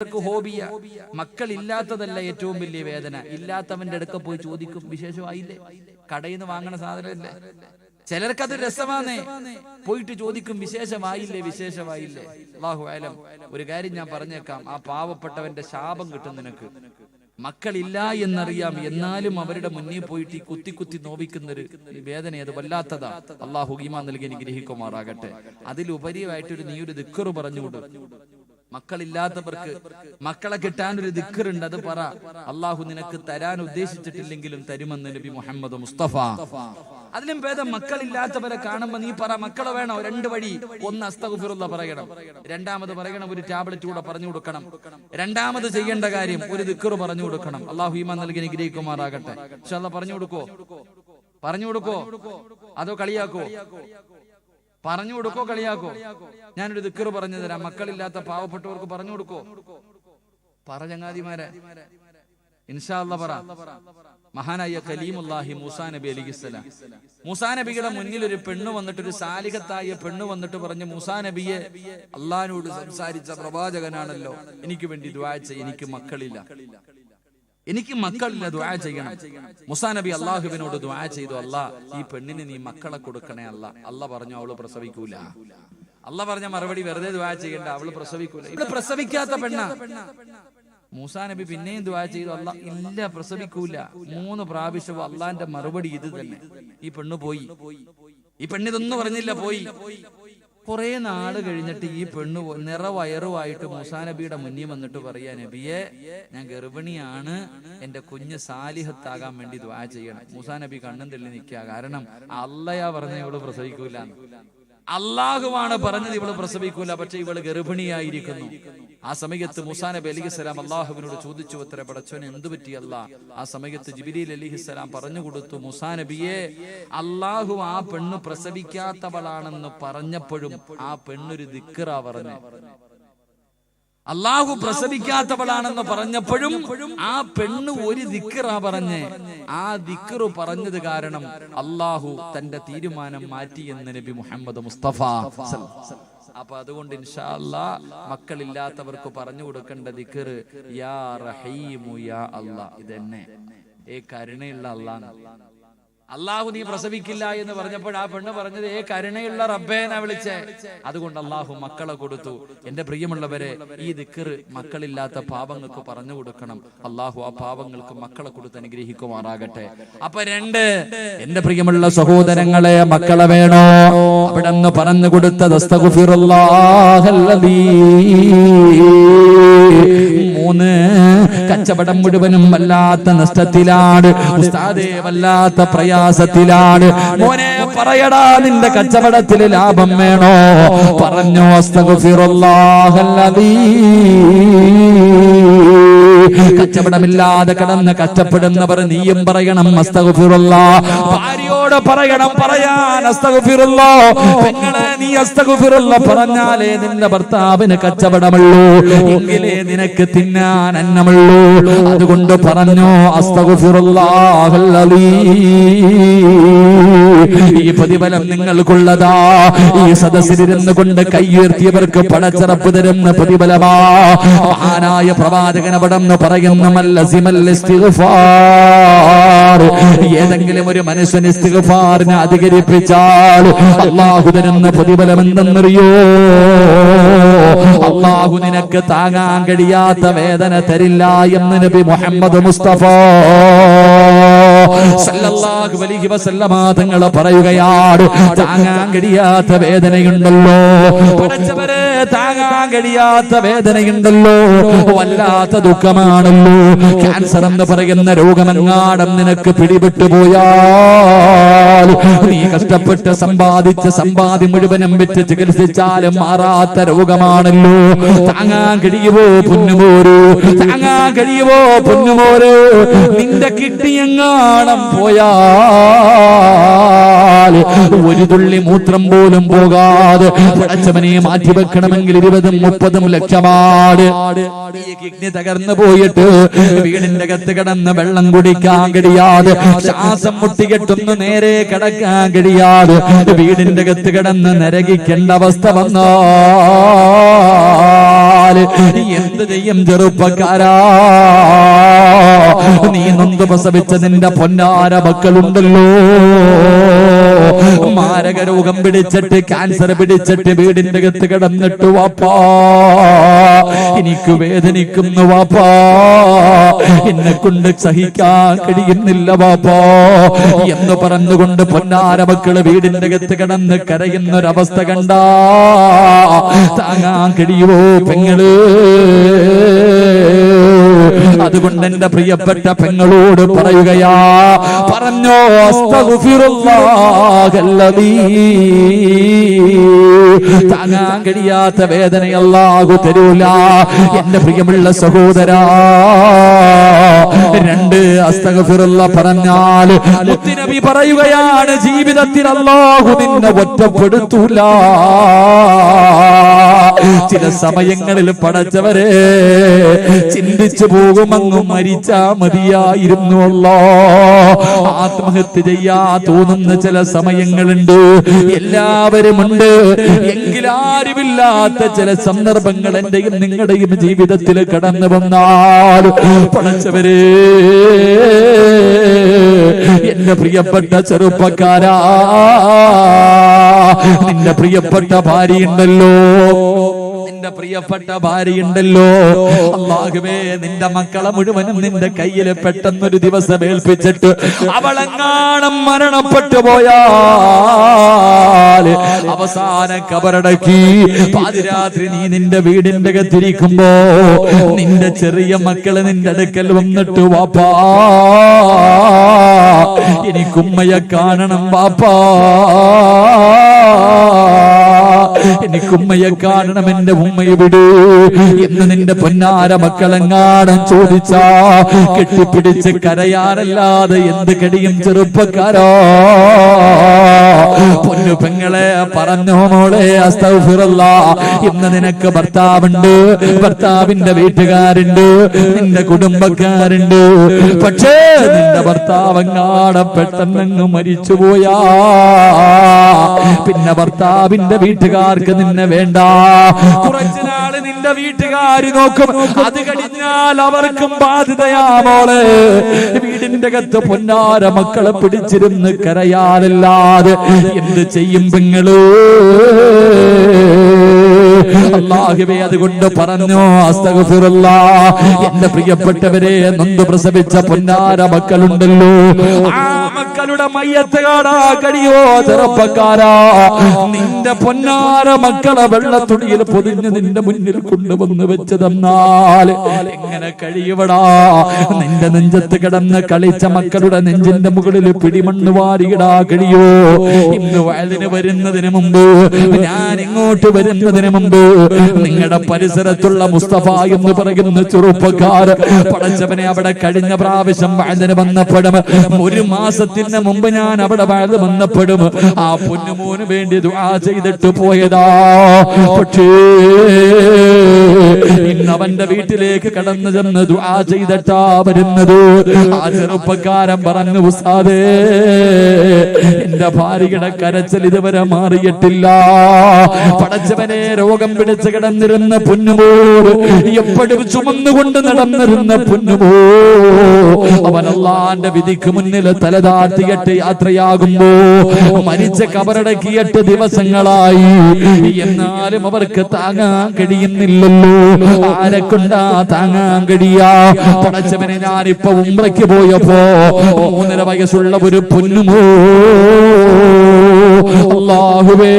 ഹോബിയ. മക്കളില്ലാത്തതല്ല ഏറ്റവും വലിയ വേദന. ഇല്ലാത്തവന്റെ അടുക്ക പോയി ചോദിക്കും, വിശേഷമായില്ലേ? കടയിൽ നിന്ന് വാങ്ങണ സാധനമല്ലേ? ചിലർക്കത് രസമാണേ. പോയിട്ട് ചോദിക്കും, വിശേഷമായില്ലേ, വിശേഷമായില്ലേ? അല്ലാഹു അലം. ഒരു കാര്യം ഞാൻ പറഞ്ഞേക്കാം, ആ പാവപ്പെട്ടവന്റെ ശാപം കിട്ടും നിനക്ക്. മക്കളില്ല എന്നറിയാം, എന്നാലും അവരുടെ മുന്നിൽ പോയിട്ട് ഈ കുത്തി കുത്തി നോവിക്കുന്നൊരു വേദന അത് വല്ലാത്തതാ. അള്ളാഹു ഈമാൻ നൽകി അനുഗ്രഹിക്കുമാറാകട്ടെ. അതിലുപരിയായിട്ടൊരു നീ ഒരു ദിക്റ് പറഞ്ഞുകൊടു. മക്കളില്ലാത്തവർക്ക് മക്കളെ കിട്ടാനൊരു ദിക്റുണ്ട്, അത് പറ. അള്ളാഹു നിനക്ക് തരാൻ ഉദ്ദേശിച്ചിട്ടില്ലെങ്കിലും തരുമെന്ന് നബി മുഹമ്മദ് മുസ്തഫ. അതിലും ഭേദം മക്കളില്ലാത്തവരെ കാണുമ്പോ നീ പറ, മക്കളെ വേണോ? രണ്ട് വഴി. ഒന്ന്, അസ്തഗ്ഫിറുല്ലാഹ് പറയണം. രണ്ടാമത് പറയണം, ഒരു ടാബ്ലറ്റ് കൂടെ പറഞ്ഞു കൊടുക്കണം. രണ്ടാമത് ചെയ്യേണ്ട കാര്യം, ഒരു ദിക്റ് പറഞ്ഞു കൊടുക്കണം. അള്ളാഹു ഈമാൻ നൽകി അനുഗ്രഹിക്കുമാറാകട്ടെ. ഇൻഷാ അല്ലാഹ് പറഞ്ഞു കൊടുക്കോ? പറഞ്ഞു കൊടുക്കോ അതോ കളിയാക്കോ? പറഞ്ഞു കൊടുക്കോ കളിയാക്കോ? ഞാനൊരു ദിക്റ് പറഞ്ഞു തരാം, മക്കളില്ലാത്ത പാവപ്പെട്ടവർക്ക് പറഞ്ഞു കൊടുക്കോ? പറ ചങ്ങാതിമാരെ, ഇൻഷാ അല്ലാഹ് പറ. മഹാനായ കലീമുല്ലാഹി മൂസാ നബി അലൈഹിസ്സലാം. മൂസാ നബിയുടെ മുന്നിൽ ഒരു പെണ്ണ് വന്നിട്ട്, ഒരു സാലിഹത്തായ പെണ്ണ് വന്നിട്ട് പറഞ്ഞു, മൂസാ നബിയെ, അള്ളാഹിനോട് സംസാരിച്ച പ്രവാചകനാണല്ലോ, എനിക്ക് വേണ്ടി ദുആ ചെയ്യ്, എനിക്ക് മക്കളില്ല, എനിക്ക് മക്കളില്ല, ദുആ ചെയ്യണം. മൂസാ നബി അള്ളാഹുവിനോട് ദുആ ചെയ്തു, അല്ലാഹ് ഈ പെണ്ണിന് നീ മക്കളെ കൊടുക്കണേ അല്ലാഹ്. അല്ലാഹ് പറഞ്ഞു, അവള് പ്രസവിക്കൂല. അല്ലാഹ് പറഞ്ഞ മറുപടി, വെറുതെ ദുആ ചെയ്യണ്ട, അവള് പ്രസവിക്കൂല. ഇവള് പ്രസവിക്കാത്ത പെണ്ണ. മൂസാ നബി പിന്നെയും ദുആ ചെയ്തു, അല്ലാഹ് ഇല്ല, പ്രസവിക്കൂല. 3 പ്രാവശ്യവും അള്ളാന്റെ മറുപടി ഇത് തന്നെ. ഈ പെണ്ണ് പോയി. ഈ പെണ്ണിതൊന്നും പറഞ്ഞില്ല, പോയി. കുറെ നാള് കഴിഞ്ഞിട്ട് ഈ പെണ്ണ് നിറവയറുമായിട്ട് മൂസാ നബിയുടെ മുന്നിൽ വന്നിട്ട് പറയാ, നബിയെ, ഞാൻ ഗർഭിണിയാണ്, എന്റെ കുഞ്ഞ് സാലിഹത്താകാൻ വേണ്ടി ദുആ ചെയ്യണം. മൂസാ നബി കണ്ണും തള്ളി നിൽക്കുക. കാരണം അള്ളയാ പറഞ്ഞ ഇവള് പ്രസവിക്കൂല. അള്ളാഹുവാണ് പറഞ്ഞത് ഇവള് പ്രസവിക്കൂല, പക്ഷെ ഇവള് ഗർഭിണിയായിരിക്കുന്നു. ആ സമയത്ത് മൂസാ നബി അലൈഹിസ്സലാം അള്ളാഹുവിനോട് ചോദിച്ചു, ഉത്തര പടച്ചോനെ എന്തു പറ്റി അല്ലാ? ആ സമയത്ത് ജിബ്രീൽ അലൈഹിസ്സലാം പറഞ്ഞു കൊടുത്തു, മൂസാ നബിയെ, അള്ളാഹു ആ പെണ്ണ് പ്രസവിക്കാത്തവളാണെന്ന് പറഞ്ഞപ്പോഴും ആ പെണ്ണൊരു ദിക്റാ പറഞ്ഞു. അള്ളാഹു പ്രസവിക്കാത്തവളാണെന്ന് പറഞ്ഞപ്പോഴും ആ പെണ്ണ് ഒരു ദിക്റാ പറഞ്ഞ്. ആ ദിക്റ് പറഞ്ഞത് കാരണം അള്ളാഹു തന്റെ തീരുമാനം മാറ്റി എന്ന് നബി മുഹമ്മദ് മുസ്തഫ. അപ്പൊ അതുകൊണ്ട് ഇൻഷാ അല്ലാഹ് മക്കളില്ലാത്തവർക്ക് പറഞ്ഞു കൊടുക്കേണ്ട ദിക്റ് യാ റഹീമു യാ അല്ലാഹ്. ഇതെന്നെ കരുണയുള്ള അല്ലാഹ്. അള്ളാഹു നീ പ്രസവിക്കില്ല എന്ന് പറഞ്ഞപ്പോൾ ആ പെണ്ണ് പറഞ്ഞത് കരുണയുള്ള റബ്ബേനെ വിളിച്ചേ. അതുകൊണ്ട് അള്ളാഹു മക്കളെ കൊടുത്തു. എന്റെ പ്രിയമുള്ളവരെ, ഈ ദിക്റ് മക്കളില്ലാത്ത പാവങ്ങൾക്ക് പറഞ്ഞു കൊടുക്കണം. അള്ളാഹു ആ പാവങ്ങൾക്ക് മക്കളെ കൊടുത്ത് അനുഗ്രഹിക്കുമാറാകട്ടെ. അപ്പൊ 2, എന്റെ പ്രിയമുള്ള സഹോദരങ്ങളെ, മക്കളെ വേണോ? അവിടെ നിന്ന് പറഞ്ഞു കൊടുത്തത് അസ്തഗ്ഫിറുല്ലാഹല്ലദീ. 3, കച്ചവടം മുഴുവനും വല്ലാത്ത നഷ്ടത്തിലാണ് ഉസ്താദേ, വല്ലാത്ത പ്രയാസത്തിലാണ്. മോനെ പറയടാ, നിന്റെ കച്ചവടത്തിൽ ലാഭം വേണോ? പറഞ്ഞു, അസ്തഗ്ഫിറുല്ലാഹല്ലദീ. കച്ചവടമില്ലാതെ കിടന്ന് കഷ്ടപ്പെടുന്നവർ നീയും പറയണം അസ്തഗ്ഫിറുല്ലാഹ്. ഭാര്യയോട് പറയണം, പറയാൻ അസ്തഗ്ഫിറുല്ലാഹ്. പെങ്ങളെ, നീ അസ്തഗ്ഫിറുല്ലാഹ് പറഞ്ഞാലേ നിന്റെ ഭർത്താവിന് കച്ചവടമുള്ളൂ, എങ്കിലേ നിനക്ക് തിന്നാൻ അന്നമുള്ളൂ. അതുകൊണ്ട് പറഞ്ഞു അസ്തഗ്ഫിറുല്ലാഹല്ലദീ. ഈ പ്രതിഫലം നിങ്ങൾക്കുള്ളതാ. ഈ സദസ്സിലിരുന്ന് കൊണ്ട് കൈയുയർത്തിയവർക്ക് പടച്ചിറപ്പ് തരുന്ന പ്രതിഫലമാ. മഹാനായ പ്രവാചകൻ അവിടെ പറയുന്ന ഏതെങ്കിലും ഒരു മനുഷ്യൻ ഇസ്തിഗ്ഫാറിനെ അധികരിപ്പിച്ചാൽ അല്ലാഹു തരുന്ന പ്രതിഫലം എന്തെന്നറിയോ? അല്ലാഹു നിനക്ക് താങ്ങാൻ കഴിയാത്ത വേദന തരില്ല എന്ന് നബി മുഹമ്മദ് മുസ്തഫ സല്ലല്ലാഹു അലൈഹി വസല്ലമ തങ്ങൾ പറയുകയാണ്. താങ്ങാൻ കഴിയാത്ത വേദനയുണ്ടല്ലോ, പടച്ചവരെ, താങ്ങാൻ കഴിയാത്ത വേദനയുണ്ടല്ലോ, വല്ലാത്ത ദുഃഖമാണല്ലോ. ക്യാൻസർ എന്ന് പറയുന്ന രോഗമെങ്ങാടും നിനക്ക് പിടിപെട്ടു പോയാൽ നീ കഷ്ടപ്പെട്ട് സമ്പാദിച്ച സമ്പാദ്യം മുഴുവനും വെച്ച് ചികിത്സിച്ചാലും മാറാത്ത രോഗമാണല്ലോ. താങ്ങാൻ കഴിയുമോ പൊന്നുമോര്? താങ്ങാൻ കഴിയുമോ പൊന്നുമോര്? നിന്റെ കിഡ്നിയെങ്ങാണം പോയാൽ ഒരു തുള്ളി മൂത്രം പോലും പോകാതെ പടച്ചവനെ മാറ്റി വെക്കണമെങ്കിൽ 20-30 ലക്ഷമാണ്. കിഡ്നി തകർന്നു പോയിട്ട് വീടിന്റെ അകത്ത് കിടന്ന് വെള്ളം കുടിക്കാൻ കഴിയാതെ, ശ്വാസം മുട്ടികെട്ടുന്നു നേരെ കിടക്കാൻ കഴിയാതെ വീടിന്റെ അകത്ത് കിടന്ന് നരകിക്കേണ്ട അവസ്ഥ വന്നാൽ എന്ത് ചെയ്യും ചെറുപ്പക്കാരാ? നീ നൊന്ത് പ്രസവിച്ച നിന്റെ പൊന്നാര മക്കളുണ്ടല്ലോ, മാരക രോഗം പിടിച്ചിട്ട് ക്യാൻസർ പിടിച്ചിട്ട് വീടിന്റെ അകത്ത് കിടന്നിട്ട് വാപ്പാ എനിക്ക് വേദനിക്കുന്നു വാപ്പാ, എന്നെ കൊണ്ട് സഹിക്കാൻ കഴിയുന്നില്ല വാപ്പാ എന്ന് പറഞ്ഞുകൊണ്ട് പൊന്നാര മക്കള് വീടിന്റെ അകത്ത് കിടന്ന് കരയുന്നൊരവസ്ഥ കണ്ടാ താങ്ങാൻ കഴിയുമോ പെങ്ങള്? അതുകൊണ്ട് എന്റെ പ്രിയപ്പെട്ട പെങ്ങളോട് പറയുകയാ, പറഞ്ഞോ അസ്തഗ്ഫിറുല്ലാഹല്ലദീ, താങ്ങാൻ കഴിയാത്ത വേദന അല്ലാഹു തരൂല. എന്റെ പ്രിയമുള്ള സഹോദരാ, രണ്ട് അസ്തഗ്ഫിറുല്ലാ പറഞ്ഞാൽ മുത്തുനബി പറയുകയാണ്, ജീവിതത്തിൽ അല്ലാഹു നിന്നെ ഒറ്റപ്പെടുത്തൂല. ചില സമയങ്ങളിൽ പടച്ചവരെ ചിന്തിച്ചു പോകുമങ്ങും മരിച്ചാ മതിയായിരുന്നു അല്ലാ. ആത്മഹത്യ ചെയ്യാ തോന്നുന്ന ചില സമയങ്ങളുണ്ട്, എല്ലാവരുമുണ്ട്. എങ്കിലാരുമില്ലാത്ത ചില സന്ദർഭങ്ങൾ എന്റെയും നിങ്ങളുടെയും ജീവിതത്തിൽ കടന്നു വന്നാൽ പടച്ചവരെ, എന്റെ പ്രിയപ്പെട്ട ചെറുപ്പക്കാരാ, നിന്റെ പ്രിയപ്പെട്ട ഭാര്യയുണ്ടല്ലോ, നിന്റെ പ്രിയപ്പെട്ട ഭാര്യയുണ്ടല്ലോ, അല്ലാഹുവേ നിന്റെ മക്കളെ മുഴുവനും നിന്റെ കയ്യിൽ പെട്ടെന്നൊരു ദിവസം ഏൽപ്പിച്ചിട്ട് അവളെങ്ങാണം മരണപ്പെട്ടു പോയാൽ അവസാന കബറടക്കി പാതിരാത്രി നീ നിന്റെ വീടിന്റെ അകത്തിരിക്കുമ്പോ നിന്റെ ചെറിയ മക്കള് നിന്റെ അടുക്കൽ വന്നിട്ട് വാപ്പാ എനിക്കുമ്മയെ കാണണം വാപ്പാ, എനിക്കുമ്മയെ കാണണം, എന്റെ ഉമ്മയെ വിടൂ എന്ന് നിന്റെ പൊന്നാര മക്കളെങ്ങാനും ചോദിച്ചാ കെട്ടിപ്പിടിച്ച് കരയാനല്ലാതെ എന്ത് കഴിയും ചെറുപ്പക്കാരോ? പൊന്നു പെങ്ങളെ പറഞ്ഞോ മോളെ അസ്തഗ്ഫിറുല്ലാ. ഇന്ന് നിനക്ക് ഭർത്താവുണ്ട്, ഭർത്താവിന്റെ വീട്ടുകാരുണ്ട്, നിന്റെ കുടുംബക്കാരുണ്ട്. പക്ഷേ നിന്റെ ഭർത്താവെങ്ങാടെ പെട്ടെന്നങ്ങ് മരിച്ചുപോയാ പിന്നെ ഭർത്താവിന്റെ വീട്ടുകാർക്ക് നിന്നെ വേണ്ട. കുറച്ചു നാള് നിന്റെ വീട്ടുകാര് നോക്കും, അത് കഴിഞ്ഞാൽ അവർക്കും ബാധ്യതയാ മോളെ. വീടിന്റെ അകത്ത് പൊന്നാര മക്കളെ പിടിച്ചിരുന്ന് കരയാനല്ലാതെ എന്ത് ചെയ്യും പെങ്ങള്? അല്ലാഹുവേ അതുകൊണ്ട് പറഞ്ഞോ അസ്തഗ്ഫിറുല്ലാ. എന്റെ പ്രിയപ്പെട്ടവരെ, നൊന്ത് പ്രസവിച്ച പൊന്നാര മക്കളുണ്ടല്ലോ, ആ മക്കളുടെ മയ്യത്ത് കാണാൻ കഴിയോ ചെറുപ്പക്കാരാ? നിന്റെ പൊന്നാര മക്കളെ വെള്ളത്തുണിയിൽ പൊതിഞ്ഞ് നിന്റെ മുന്നിൽ കൊണ്ടുവന്ന് വെച്ച് തന്നാൽ എങ്ങനെ കഴിയുവടാ? നിന്റെ നെഞ്ചത്ത് കിടന്ന് കളിച്ച മക്കളുടെ നെഞ്ചിന്റെ മുകളിൽ പിടിമണ്ണ് വാരിയിടാ കഴിയോ? ഇന്ന് വയലിന് വരുന്നതിന് മുമ്പ്, ഞാൻ ഇങ്ങോട്ട് വരുന്നതിന് മുമ്പ് നിങ്ങളുടെ പരിസരത്തുള്ള മുസ്തഫ എന്ന് പറയുന്ന ചെറുപ്പക്കാർ പടച്ചവനെ അവിടെ കഴിഞ്ഞ പ്രാവശ്യം വയലിന് വന്നപ്പെടും, ഒരു മാസത്തിന് മുമ്പ് ഞാൻ അവിടെ വയല് വന്നപ്പെടും, ആ പൊന്നുമോന് വേണ്ടി ദുആ ചെയ്തിട്ട് പോയതാ. പക്ഷേ ഇന്ന് അവന്റെ വീട്ടിലേക്ക് കടന്നു ചെന്ന് ദുആ ചെയ്തിട്ടാ വരുന്നത്. ആ ചെറുപ്പക്കാരൻ പറഞ്ഞു, ഉസ്താദേ എന്റെ ഭാര്യയുടെ കരച്ചിൽ ഇതുവരെ മാറിയിട്ടില്ല. പടച്ചവനെ രോഗം പിടിച്ച് കിടന്നിരുന്ന പൊന്നുമോട്, എപ്പോഴും ചുമന്നുകൊണ്ട് നടന്നിരുന്ന പൊന്നുമോ, അവൻ അല്ലാഹുവിന്റെ വിധിക്ക് മുന്നിൽ തലതാഴ്ത്തിയിട്ട് യാത്രയാകുമ്പോ മരിച്ച കബറടക്കി 8 ദിവസങ്ങളായി. എന്നാലും അവർക്ക് താങ്ങാൻ കഴിയുന്നില്ലല്ലോ. ആരെ കൊണ്ടാ താങ്ങാൻ കഴിയാ? പടച്ചവനെ, ഞാനിപ്പോ ഉംറയ്ക്ക് പോയപ്പോ 3.5 വയസ്സുള്ള ഒരു പൊന്നുമോ, അല്ലാഹുവേ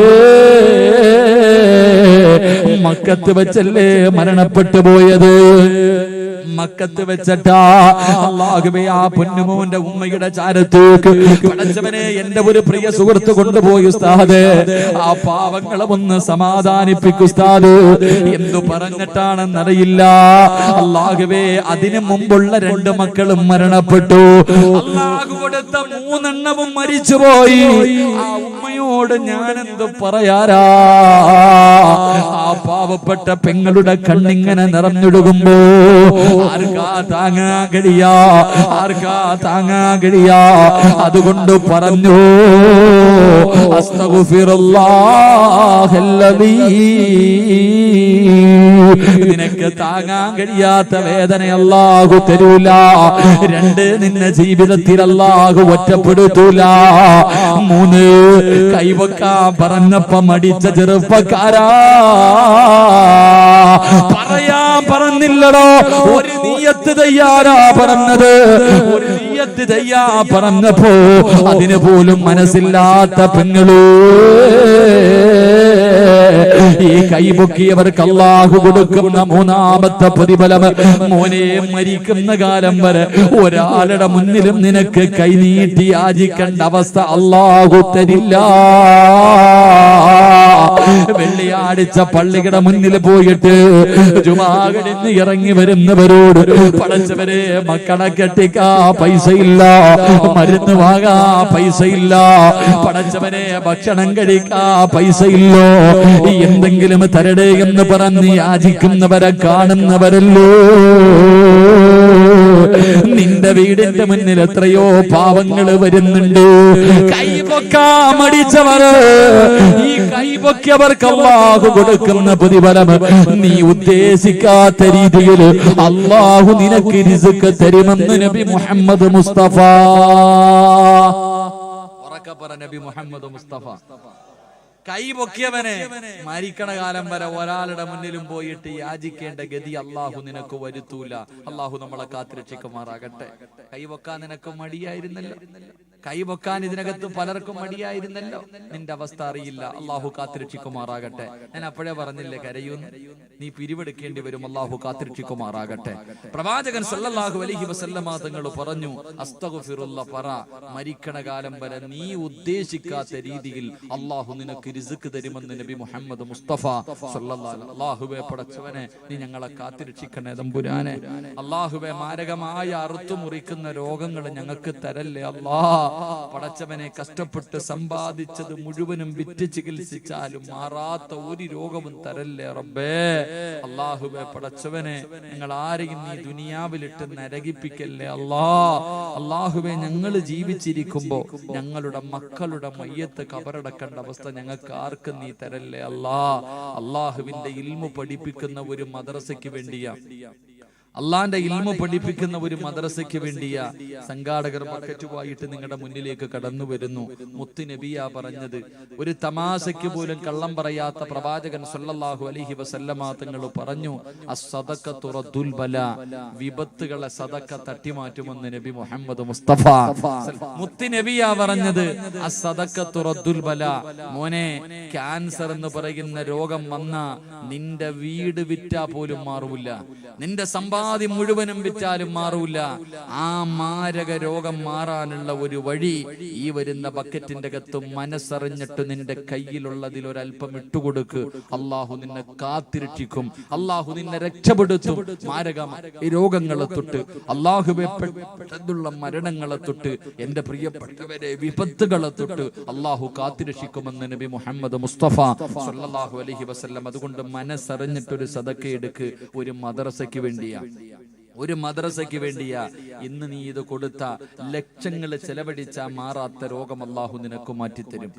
മക്കത്ത് വെച്ചല്ലേ മരണപ്പെട്ടു പോയത്. മക്കത്ത് വെച്ചിട്ടാ അല്ലാഹുവേ ആ പൊന്നുമോന്റെ ഉമ്മയുടെ ചാരത്തേക്ക് പടച്ചവനെ എന്റെ ഒരു പ്രിയ സുഹൃത്ത് കൊണ്ടുപോയി. ഉസ്താദേ, ആ പാവങ്ങളെ ഒന്ന് സമാധാനിപ്പിക്കു ഉസ്താദ്. എന്തു പറഞ്ഞിട്ടാണെന്നറിയില്ല. അല്ലാഹുവേ അതിനു മുമ്പുള്ള 2 മക്കളും മരണപ്പെട്ടു. അല്ലാഹു കൊടുത്ത 3 എണ്ണവും മരിച്ചുപോയി. ആ ഉമ്മയോട് ഞാൻ എന്ത് പറയാരാ? ആ പാവപ്പെട്ട പെങ്ങളുടെ കണ്ണിങ്ങനെ നിറഞ്ഞൊടുകുമ്പോ ആർക്കാ താങ്ങാൻ കഴിയാ? ആർക്കാ താങ്ങാൻ കഴിയാ? അതുകൊണ്ട് പറഞ്ഞു, അസ്തഗ്ഫിറുല്ലാഹല്ലദീ, നിനക്ക് നിനക്ക് താങ്ങാൻ കഴിയാത്ത വേദന അല്ലാഹു തരൂല. 2 നിന്നെ ജീവിതത്തിൽ അല്ലാഹു ഒറ്റപ്പെടുത്തൂല. 3 കൈവക്കാൻ പറഞ്ഞപ്പോ മടിച്ച ചെറുപ്പക്കാരാ, പറയാൻ പറഞ്ഞില്ലടോ, ഒരു നിയ്യത്ത് തയ്യാറാ പറഞ്ഞത്. ഒരു നിയ്യത്ത് തയ്യാ പറഞ്ഞപ്പോ അതിന് പോലും മനസ്സില്ലാത്ത പെങ്ങളൂ, ഈ കൈപൊക്കിയവർക്ക് അല്ലാഹു കൊടുക്കുന്ന 3ാമത്തെ പ്രതിഫലം, മോനെ മരിക്കുന്ന കാലം വരെ ഒരാളുടെ മുന്നിലും നിനക്ക് കൈനീട്ടി യാചിക്കേണ്ട അവസ്ഥ അല്ലാഹു തരില്ല. വെള്ളിയാഴ്ച പള്ളിയുടെ മുന്നിൽ പോയിട്ട് ജുമാ കഴിഞ്ഞ് ഇറങ്ങി വരുന്നവരോട്, പടച്ചവരെ മക്കളെ കെട്ടിക്കാ പൈസയില്ല, മരുന്ന് വാങ്ങാ പൈസയില്ല, പടച്ചവനെ ഭക്ഷണം കഴിക്കാ പൈസയില്ലോ, എന്തെങ്കിലും തരടേ എന്ന് പറഞ്ഞ് യാചിക്കുന്നവരെ കാണുന്നവരല്ലോ. നിന്റെ വീടിന്റെ മുന്നിൽ എത്രയോ പാവങ്ങൾ വരുന്നുണ്ട്. കൈപൊക്കാൻ മടിച്ചവര്, ഈ കൈപൊക്കിയവർക്ക് അല്ലാഹു കൊടുക്കുന്ന പ്രതിഫലം നീ ഉദ്ദേശിക്കാത്ത രീതിയിൽ അല്ലാഹു നിനക്ക് റിസ്ക് തരുമെന്ന് നബി മുഹമ്മദ് മുസ്തഫ. ഉറക്കപ്പറ നബി മുഹമ്മദ് മുസ്തഫ. കൈപൊക്കിയവനെ മരിക്കണ കാലം വരെ ഒരാളുടെ മുന്നിലും പോയിട്ട് യാചിക്കേണ്ട ഗതി അല്ലാഹു നിനക്ക് വരുത്തൂല. അല്ലാഹു നമ്മളെ കാത്തുരക്ഷിക്കുമാറാകട്ടെ. കൈപൊക്കാൻ നിനക്ക് മടിയായിരുന്നല്ലോ, കൈപൊക്കാൻ ഇതിനകത്ത് പലർക്കും മടിയായിരുന്നല്ലോ. നിന്റെ അവസ്ഥ അറിയില്ല. അല്ലാഹു കാത്തുരക്ഷിക്കുമാറാകട്ടെ. ഞാൻ അപ്പോഴേ പറഞ്ഞില്ലേ, കരയൂന്ന്, നീ പിരിവെടുക്കേണ്ടി വരും. അല്ലാഹു കാത്തുരക്ഷിക്കുമാറാകട്ടെ. പ്രവാചകൻ സല്ലല്ലാഹു അലൈഹി വസല്ലമ തങ്ങൾ പറഞ്ഞു, അസ്തഗ്ഫിറുല്ലാഹ് പറ, മരിക്കണ കാലം വരെ നീ ഉദ്ദേശിക്കാത്ത രീതിയിൽ അല്ലാഹു നിനക്ക് റിസ്ക് തരുമെന്ന് നബി മുഹമ്മദ് മുസ്തഫ സല്ലല്ലാഹു അലൈഹി. അല്ലാഹുവേ പടച്ചവനെ, നീ ഞങ്ങളെ കാത്തുരക്ഷിക്കണേ തമ്പുരാനെ. അല്ലാഹുവേ മാരകമായ അറുത്തു മുറിക്കുന്ന രോഗങ്ങൾ ഞങ്ങൾക്ക് തരല്ലേ അല്ലാ. പടച്ചവനെ, കഷ്ടപ്പെട്ട് സമ്പാദിച്ചത് മുഴുവനും വിറ്റ് ചികിത്സിച്ചാലും മാറാത്ത ഒരു രോഗവും തരല്ലേ റബ്ബേ. അല്ലാഹുവേ പടച്ചവനെ, ഞങ്ങൾ ആരെയും നീ ദുനിയാവിലിട്ട് നരകിപ്പിക്കല്ലേ അല്ലാ. അല്ലാഹുവേ, ഞങ്ങൾ ജീവിച്ചിരിക്കുമ്പോ ഞങ്ങളുടെ മക്കളുടെ മയ്യത്ത് കബറടക്കേണ്ട അവസ്ഥ ഞങ്ങൾക്ക് ആർക്കും നീ തരല്ലേ അല്ലാ. അല്ലാഹുവിന്റെ ഇൽമു പഠിപ്പിക്കുന്ന ഒരു മദ്രസയ്ക്ക് വേണ്ടിയാ, അള്ളാന്റെ ഇൽമു പഠിപ്പിക്കുന്ന ഒരു മദ്രസയ്ക്ക് വേണ്ടിയാ സംഘാടകർ ബക്കറ്റുമായിട്ട് നിങ്ങളുടെ മുന്നിലേക്ക് കടന്നു വരുന്നു. മുത്ത് നബിയാ പറഞ്ഞത്, ഒരു തമാശയ്ക്ക് പോലും കള്ളം പറയാത്ത പ്രവാചകൻ സല്ലല്ലാഹു അലൈഹി വസല്ലമ തങ്ങൾ പറഞ്ഞു, അസ്സദഖത്തു റദ്ദുൽ ബലാ, വിപത്തുകളെ സദഖ തട്ടിമാറ്റുമെന്ന് നബി മുഹമ്മദ് മുസ്തഫ. മുത്ത് നബിയാ പറഞ്ഞത്, അസ്സദഖത്തു റദ്ദുൽ ബലാ. മോനെ, ക്യാൻസർ എന്ന് പറയുന്ന രോഗം വന്ന നിന്റെ വീട് വിറ്റാ പോലും മാറൂല, നിന്റെ സമ്പാദ്യം മുഴുവനും വിറ്റാലും മാറൂല. ആ മാരക രോഗം മാറാനുള്ള ഒരു വഴി ഈ വരുന്ന ബക്കറ്റിന്റെ അകത്ത് മനസ്സറിഞ്ഞിട്ട് നിന്റെ കയ്യിലുള്ളതിൽ ഒരല്പം ഇട്ടുകൊടുക്ക്. അല്ലാഹു നിന്നെ കാത്തിരക്ഷിക്കും, അല്ലാഹു നിന്നെ രക്ഷപ്പെടുത്തും. മാരക രോഗങ്ങളെ തൊട്ട്, അല്ലാഹുവേ പെട്ടെന്നുള്ള മരണങ്ങളെ തൊട്ട്, എന്റെ പ്രിയപ്പെട്ടവരെ വിപത്തുകളെ തൊട്ട് അല്ലാഹു കാത്തിരക്ഷിക്കുമെന്ന് നബി മുഹമ്മദ് മുസ്തഫ സല്ലല്ലാഹു അലൈഹി വസല്ലം. അതുകൊണ്ട് മനസ്സറിഞ്ഞിട്ടൊരു സദഖ എടുക്ക്. ഒരു മദ്രസയ്ക്ക് വേണ്ടിയാ, ഒരു മദ്രസയ്ക്ക് വേണ്ടിയാ. ഇന്ന് നീ ഇത് കൊടുത്ത ലക്ഷങ്ങൾ ചെലവഴിച്ച മാറാത്ത രോഗം അല്ലാഹു നിനക്ക് മാറ്റിത്തരും.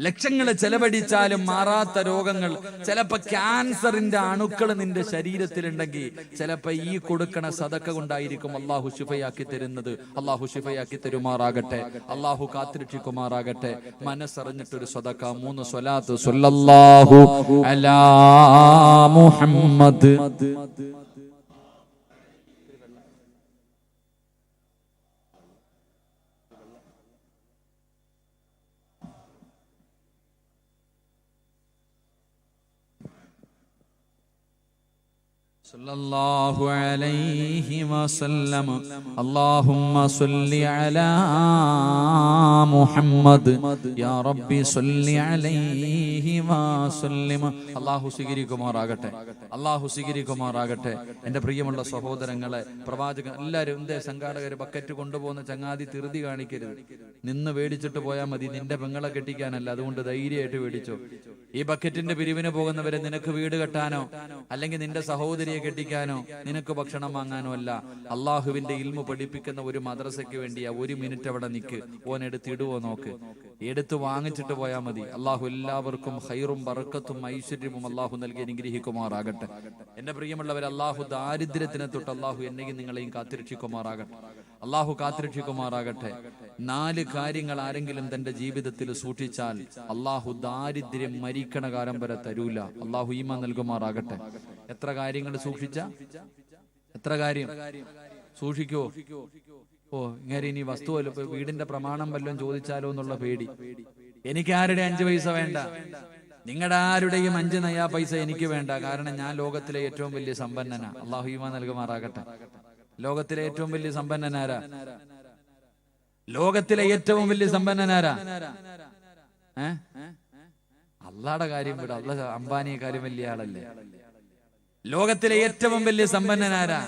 ലക്ഷങ്ങൾ ചെലവഴിച്ചാലും മാറാത്ത രോഗങ്ങൾ, ചിലപ്പോ ക്യാൻസറിന്റെ അണുക്കൾ നിന്റെ ശരീരത്തിലുണ്ടെങ്കിൽ ചിലപ്പോ ഈ കൊടുക്കണ സദഖ കൊണ്ടായിരിക്കും അല്ലാഹു ശിഫയാക്കി തരുന്നത്. അല്ലാഹു ശിഫയാക്കി തരുമാറാകട്ടെ, അല്ലാഹു കാത്തുരക്ഷിക്കുമാറാകട്ടെ. മനസ്സറിഞ്ഞിട്ടൊരു സദഖ, 3 സ്വലാത്ത് സ്വല്ലല്ലാഹു അലാ മുഹമ്മദ്. സല്ലല്ലാഹു അലൈഹി വസല്ലം. അല്ലാഹുമ്മ സ്വല്ലി അലാ മുഹമ്മദ് യാ റബ്ബി സ്വല്ലി അലൈഹി വസല്ലം. അല്ലാഹു സ്വീകരിക്കുമാറാകട്ടെ, അല്ലാഹു സ്വീകരിക്കുമാറാകട്ടെ. എൻ്റെ പ്രിയമുള്ള സഹോദരങ്ങളെ, പ്രവാചകൻ എല്ലാവരും എന്തേ സംഘാടകർ ബക്കറ്റ് കൊണ്ടുപോകുന്ന ചങ്ങാതി ധൃതി കാണിക്കരുത്. നിന്ന് മേടിച്ചിട്ട് പോയാൽ മതി, നിന്റെ പെങ്ങളെ കെട്ടിക്കാനല്ല. അതുകൊണ്ട് ധൈര്യമായിട്ട് മേടിച്ചോ. ഈ ബക്കറ്റിന്റെ പിരിവിന് പോകുന്നവരെ നിനക്ക് വീട് കെട്ടാനോ അല്ലെങ്കിൽ നിന്റെ സഹോദരിയെ സഹോദരിയെ കെട്ടിക്കാനോ നിനക്ക് ഭക്ഷണം വാങ്ങാനോ അല്ല. അള്ളാഹുവിന്റെ ഇൽമു പഠിപ്പിക്കുന്ന ഒരു മദ്രസയ്ക്ക് വേണ്ടിയാ. 1 മിനിറ്റ് അവിടെ നിൽക്ക്, ഓൻ എടുത്തിടുവോ നോക്ക്, എടുത്ത് വാങ്ങിച്ചിട്ട് പോയാൽ മതി. അള്ളാഹു എല്ലാവർക്കും ഖൈറും ബറക്കത്തും ഐശ്വര്യവും അള്ളാഹു നൽകി അനുഗ്രഹിക്കുമാറാകട്ടെ. എന്റെ പ്രിയമുള്ളവർ, അള്ളാഹു ദാരിദ്ര്യത്തിനെ തൊട്ട് അള്ളാഹു എന്നെയും നിങ്ങളെയും കാത്തിരക്ഷിക്കുമാറാകട്ടെ. അള്ളാഹു കാത്തിരക്ഷിക്കുമാറാകട്ടെ. 4 കാര്യങ്ങൾ ആരെങ്കിലും തന്റെ ജീവിതത്തിൽ സൂക്ഷിച്ചാൽ അള്ളാഹു ദാരിദ്ര്യം മരിക്കണ കാലം വരെ തരൂല. അള്ളാഹു ഈമാൻ നൽകുമാറാകട്ടെ. എത്ര കാര്യങ്ങൾ സൂക്ഷിച്ച? എത്ര കാര്യം സൂക്ഷിക്കോ? ഓ, ഇങ്ങനെ ഇനി വസ്തു വല്ലതും വീടിന്റെ പ്രമാണം വല്ലതും ചോദിച്ചാലോ എന്നുള്ള പേടി. എനിക്ക് ആരുടെ 5 പൈസ വേണ്ട, നിങ്ങളുടെ ആരുടെയും 5 നയാ പൈസ എനിക്ക് വേണ്ട. കാരണം ഞാൻ ലോകത്തിലെ ഏറ്റവും വലിയ സമ്പന്നനാ. അള്ളാഹു ഈമാൻ നൽകുമാറാകട്ടെ. ലോകത്തിലെ ഏറ്റവും വലിയ സമ്പന്നനാരാ? ലോകത്തിലെ ഏറ്റവും വലിയ സമ്പന്നനാരാ? അള്ളാടെ കാര്യം വിട. അള്ളാഹ് അംബാനിയെ കാര്യം വലിയ ആളല്ലേ. ലോകത്തിലെ ഏറ്റവും വലിയ സമ്പന്നനാരാ?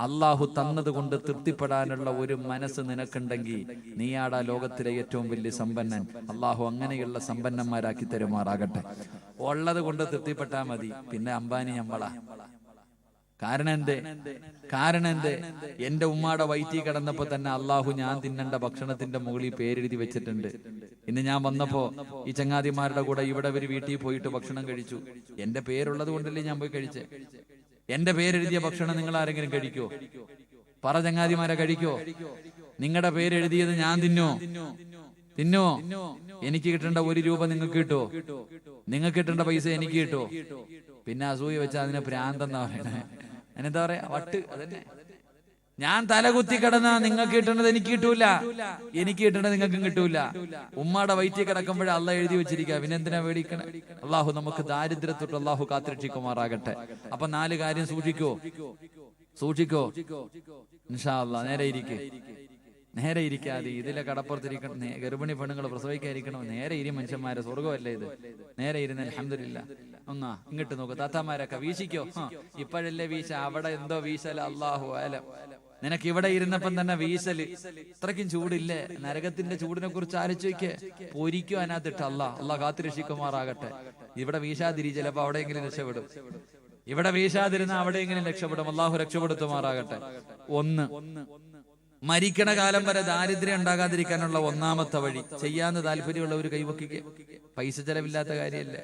അള്ളാഹു തന്നത് കൊണ്ട് തൃപ്തിപ്പെടാനുള്ള ഒരു മനസ്സ് നിനക്കുണ്ടെങ്കിൽ നീയാടാ ലോകത്തിലെ ഏറ്റവും വലിയ സമ്പന്നൻ. അള്ളാഹു അങ്ങനെയുള്ള സമ്പന്നന്മാരാക്കി തരുമാറാകട്ടെ. ഉള്ളത് കൊണ്ട് തൃപ്തിപ്പെട്ടാ മതി. പിന്നെ അംബാനി ഞമ്മളാ. കാരണം എന്തേ? എന്റെ ഉമ്മാടെ വയറ്റിൽ കിടന്നപ്പോ തന്നെ അള്ളാഹു ഞാൻ തിന്നേണ്ട ഭക്ഷണത്തിന്റെ മുകളിൽ പേരെഴുതി വെച്ചിട്ടുണ്ട്. ഇന്ന് ഞാൻ വന്നപ്പോ ഈ ചങ്ങാതിമാരുടെ കൂടെ ഇവിടെ ഒരു വീട്ടിൽ പോയിട്ട് ഭക്ഷണം കഴിച്ചു. എന്റെ പേരുള്ളത് കൊണ്ടല്ലേ ഞാൻ പോയി കഴിച്ചേ. എന്റെ പേരെഴുതിയ ഭക്ഷണം നിങ്ങൾ ആരെങ്കിലും കഴിക്കോ? പറ ചങ്ങാതിമാരെ, കഴിക്കോ? നിങ്ങളുടെ പേരെഴുതിയത് ഞാൻ തിന്നോ? എനിക്ക് കിട്ടേണ്ട 1 രൂപ നിങ്ങൾക്ക് കിട്ടോ? നിങ്ങൾക്ക് കിട്ടേണ്ട പൈസ എനിക്ക് കിട്ടോ? പിന്നെ അസൂയ വെച്ചാൽ അതിനെ ഭ്രാന്തെന്നാ പറയണേ. അതിനെന്താ പറയാ? വട്ട്. അതന്നെ. ഞാൻ തലകുത്തി കിടന്നാ നിങ്ങൾക്ക് കിട്ടേണ്ടത് എനിക്ക് കിട്ടൂല, എനിക്ക് കിട്ടേണ്ടത് നിങ്ങൾക്കും കിട്ടൂല. ഉമ്മാടെ വയറ്റിൽ കിടക്കുമ്പോഴേ അള്ളാഹ് എഴുതി വെച്ചിരിക്കുക. പിന്നെ എന്തിനാ പേടിക്കണേ? അള്ളാഹു നമുക്ക് ദാരിദ്ര്യത്തൊട്ട് അള്ളാഹു കാത്തിരക്ഷിക്കുമാറാകട്ടെ. അപ്പൊ 4 കാര്യം സൂക്ഷിക്കോ. ഇൻഷാ അല്ലാഹ് നേരെ ഇരിക്കാതെ ഇതിലെ കടപ്പുറത്തിരിക്കണം. ഗർഭിണി പെണ്ണുങ്ങൾ പ്രസവിക്കാതിരിക്കണം. നേരെ ഇരി മനുഷ്യന്മാരെ, സ്വർഗമല്ലേ ഇത്. നേരെ ഇരുന്ന് അൽഹംദുലില്ലാ. ഒന്നാ ഇങ്ങോട്ട് നോക്ക്. താത്താമാരൊക്കെ വീശിക്കോ. ഇപ്പോഴല്ലേ വീശ, അവിടെ എന്തോ വീശല. അല്ലാഹു അലം. നിനക്ക് ഇവിടെ ഇരുന്നപ്പം തന്നെ വീശല്. ഇത്രയ്ക്കും ചൂടില്ലേ? നരകത്തിന്റെ ചൂടിനെ കുറിച്ച് ആലോചിക്കേ. പൊരിക്കോ അതിനകത്തിട്ട്. അള്ളാഹ് കാത്തുരക്ഷിക്കുമാറാകട്ടെ. ഇവിടെ വീശാതിരി, ചിലപ്പോ അവിടെയെങ്കിലും രക്ഷപ്പെടും. ഇവിടെ വീശാതിരുന്ന അവിടെയെങ്കിലും രക്ഷപ്പെടും. അള്ളാഹു രക്ഷപ്പെടുത്തുമാറാകട്ടെ. 1, മരിക്കണ കാലം വരെ ദാരിദ്ര്യം ഉണ്ടാകാതിരിക്കാനുള്ള 1ാമത്തെ വഴി. ചെയ്യാന്ന് താല്പര്യമുള്ളവർ കൈവക്കുക. പൈസ ചെലവില്ലാത്ത കാര്യമല്ലേ.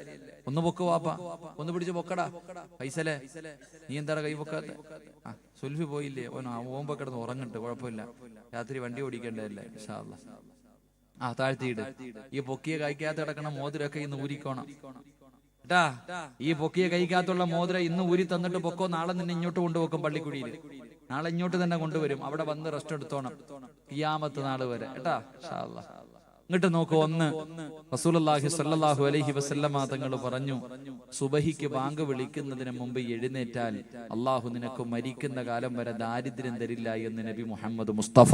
ഒന്ന് പൊക്ക് വാപ്പ, ഒന്ന് പിടിച്ച് പൊക്കടാ. പൈസല്ലേ, നീ എന്താണ് കൈ പൊക്കാത്ത? സുൽഫി പോയില്ലേ? ഓമ്പോ കിടന്ന് ഉറങ്ങട്ട്, കുഴപ്പമില്ല. രാത്രി വണ്ടി ഓടിക്കേണ്ടതല്ലേ. ഇൻഷാ അല്ലാഹ്. താഴ്ത്തിയിട്. ഈ പൊക്കിയ കൈക്കകത്ത് കിടക്കണ മോതിരൊക്കെ ഇന്ന് ഊരിക്കോണം കേട്ടാ. ഈ പൊക്കിയ കൈക്കകത്തുള്ള മോതിര ഇന്ന് ഊരി തന്നിട്ട് പൊക്കോ. നാളെ നിന്നെ ഇങ്ങോട്ട് കൊണ്ടുപോക്കും പള്ളിക്കുടിയിൽ. നാളെ ഇങ്ങോട്ട് തന്നെ കൊണ്ടുവരും. അവിടെ വന്ന് റെസ്റ്റ് എടുത്തോണം ഖിയാമത്ത് നാൾ വരെ കേട്ടാ. ഇൻഷാ അല്ലാഹ്. ഇങ്ങോട്ട് നോക്കൂ. 1, റസൂലുള്ളാഹി സ്വല്ലല്ലാഹു അലൈഹി വസല്ലമ തങ്ങൾ പറഞ്ഞു, സുബഹിക്ക് ബാങ്ക് വിളിക്കുന്നതിന് മുമ്പ് എഴുന്നേറ്റാൽ അള്ളാഹു നിനക്ക് മരിക്കുന്ന കാലം വരെ ദാരിദ്ര്യം തരില്ല എന്ന് നബി മുഹമ്മദ് മുസ്തഫ.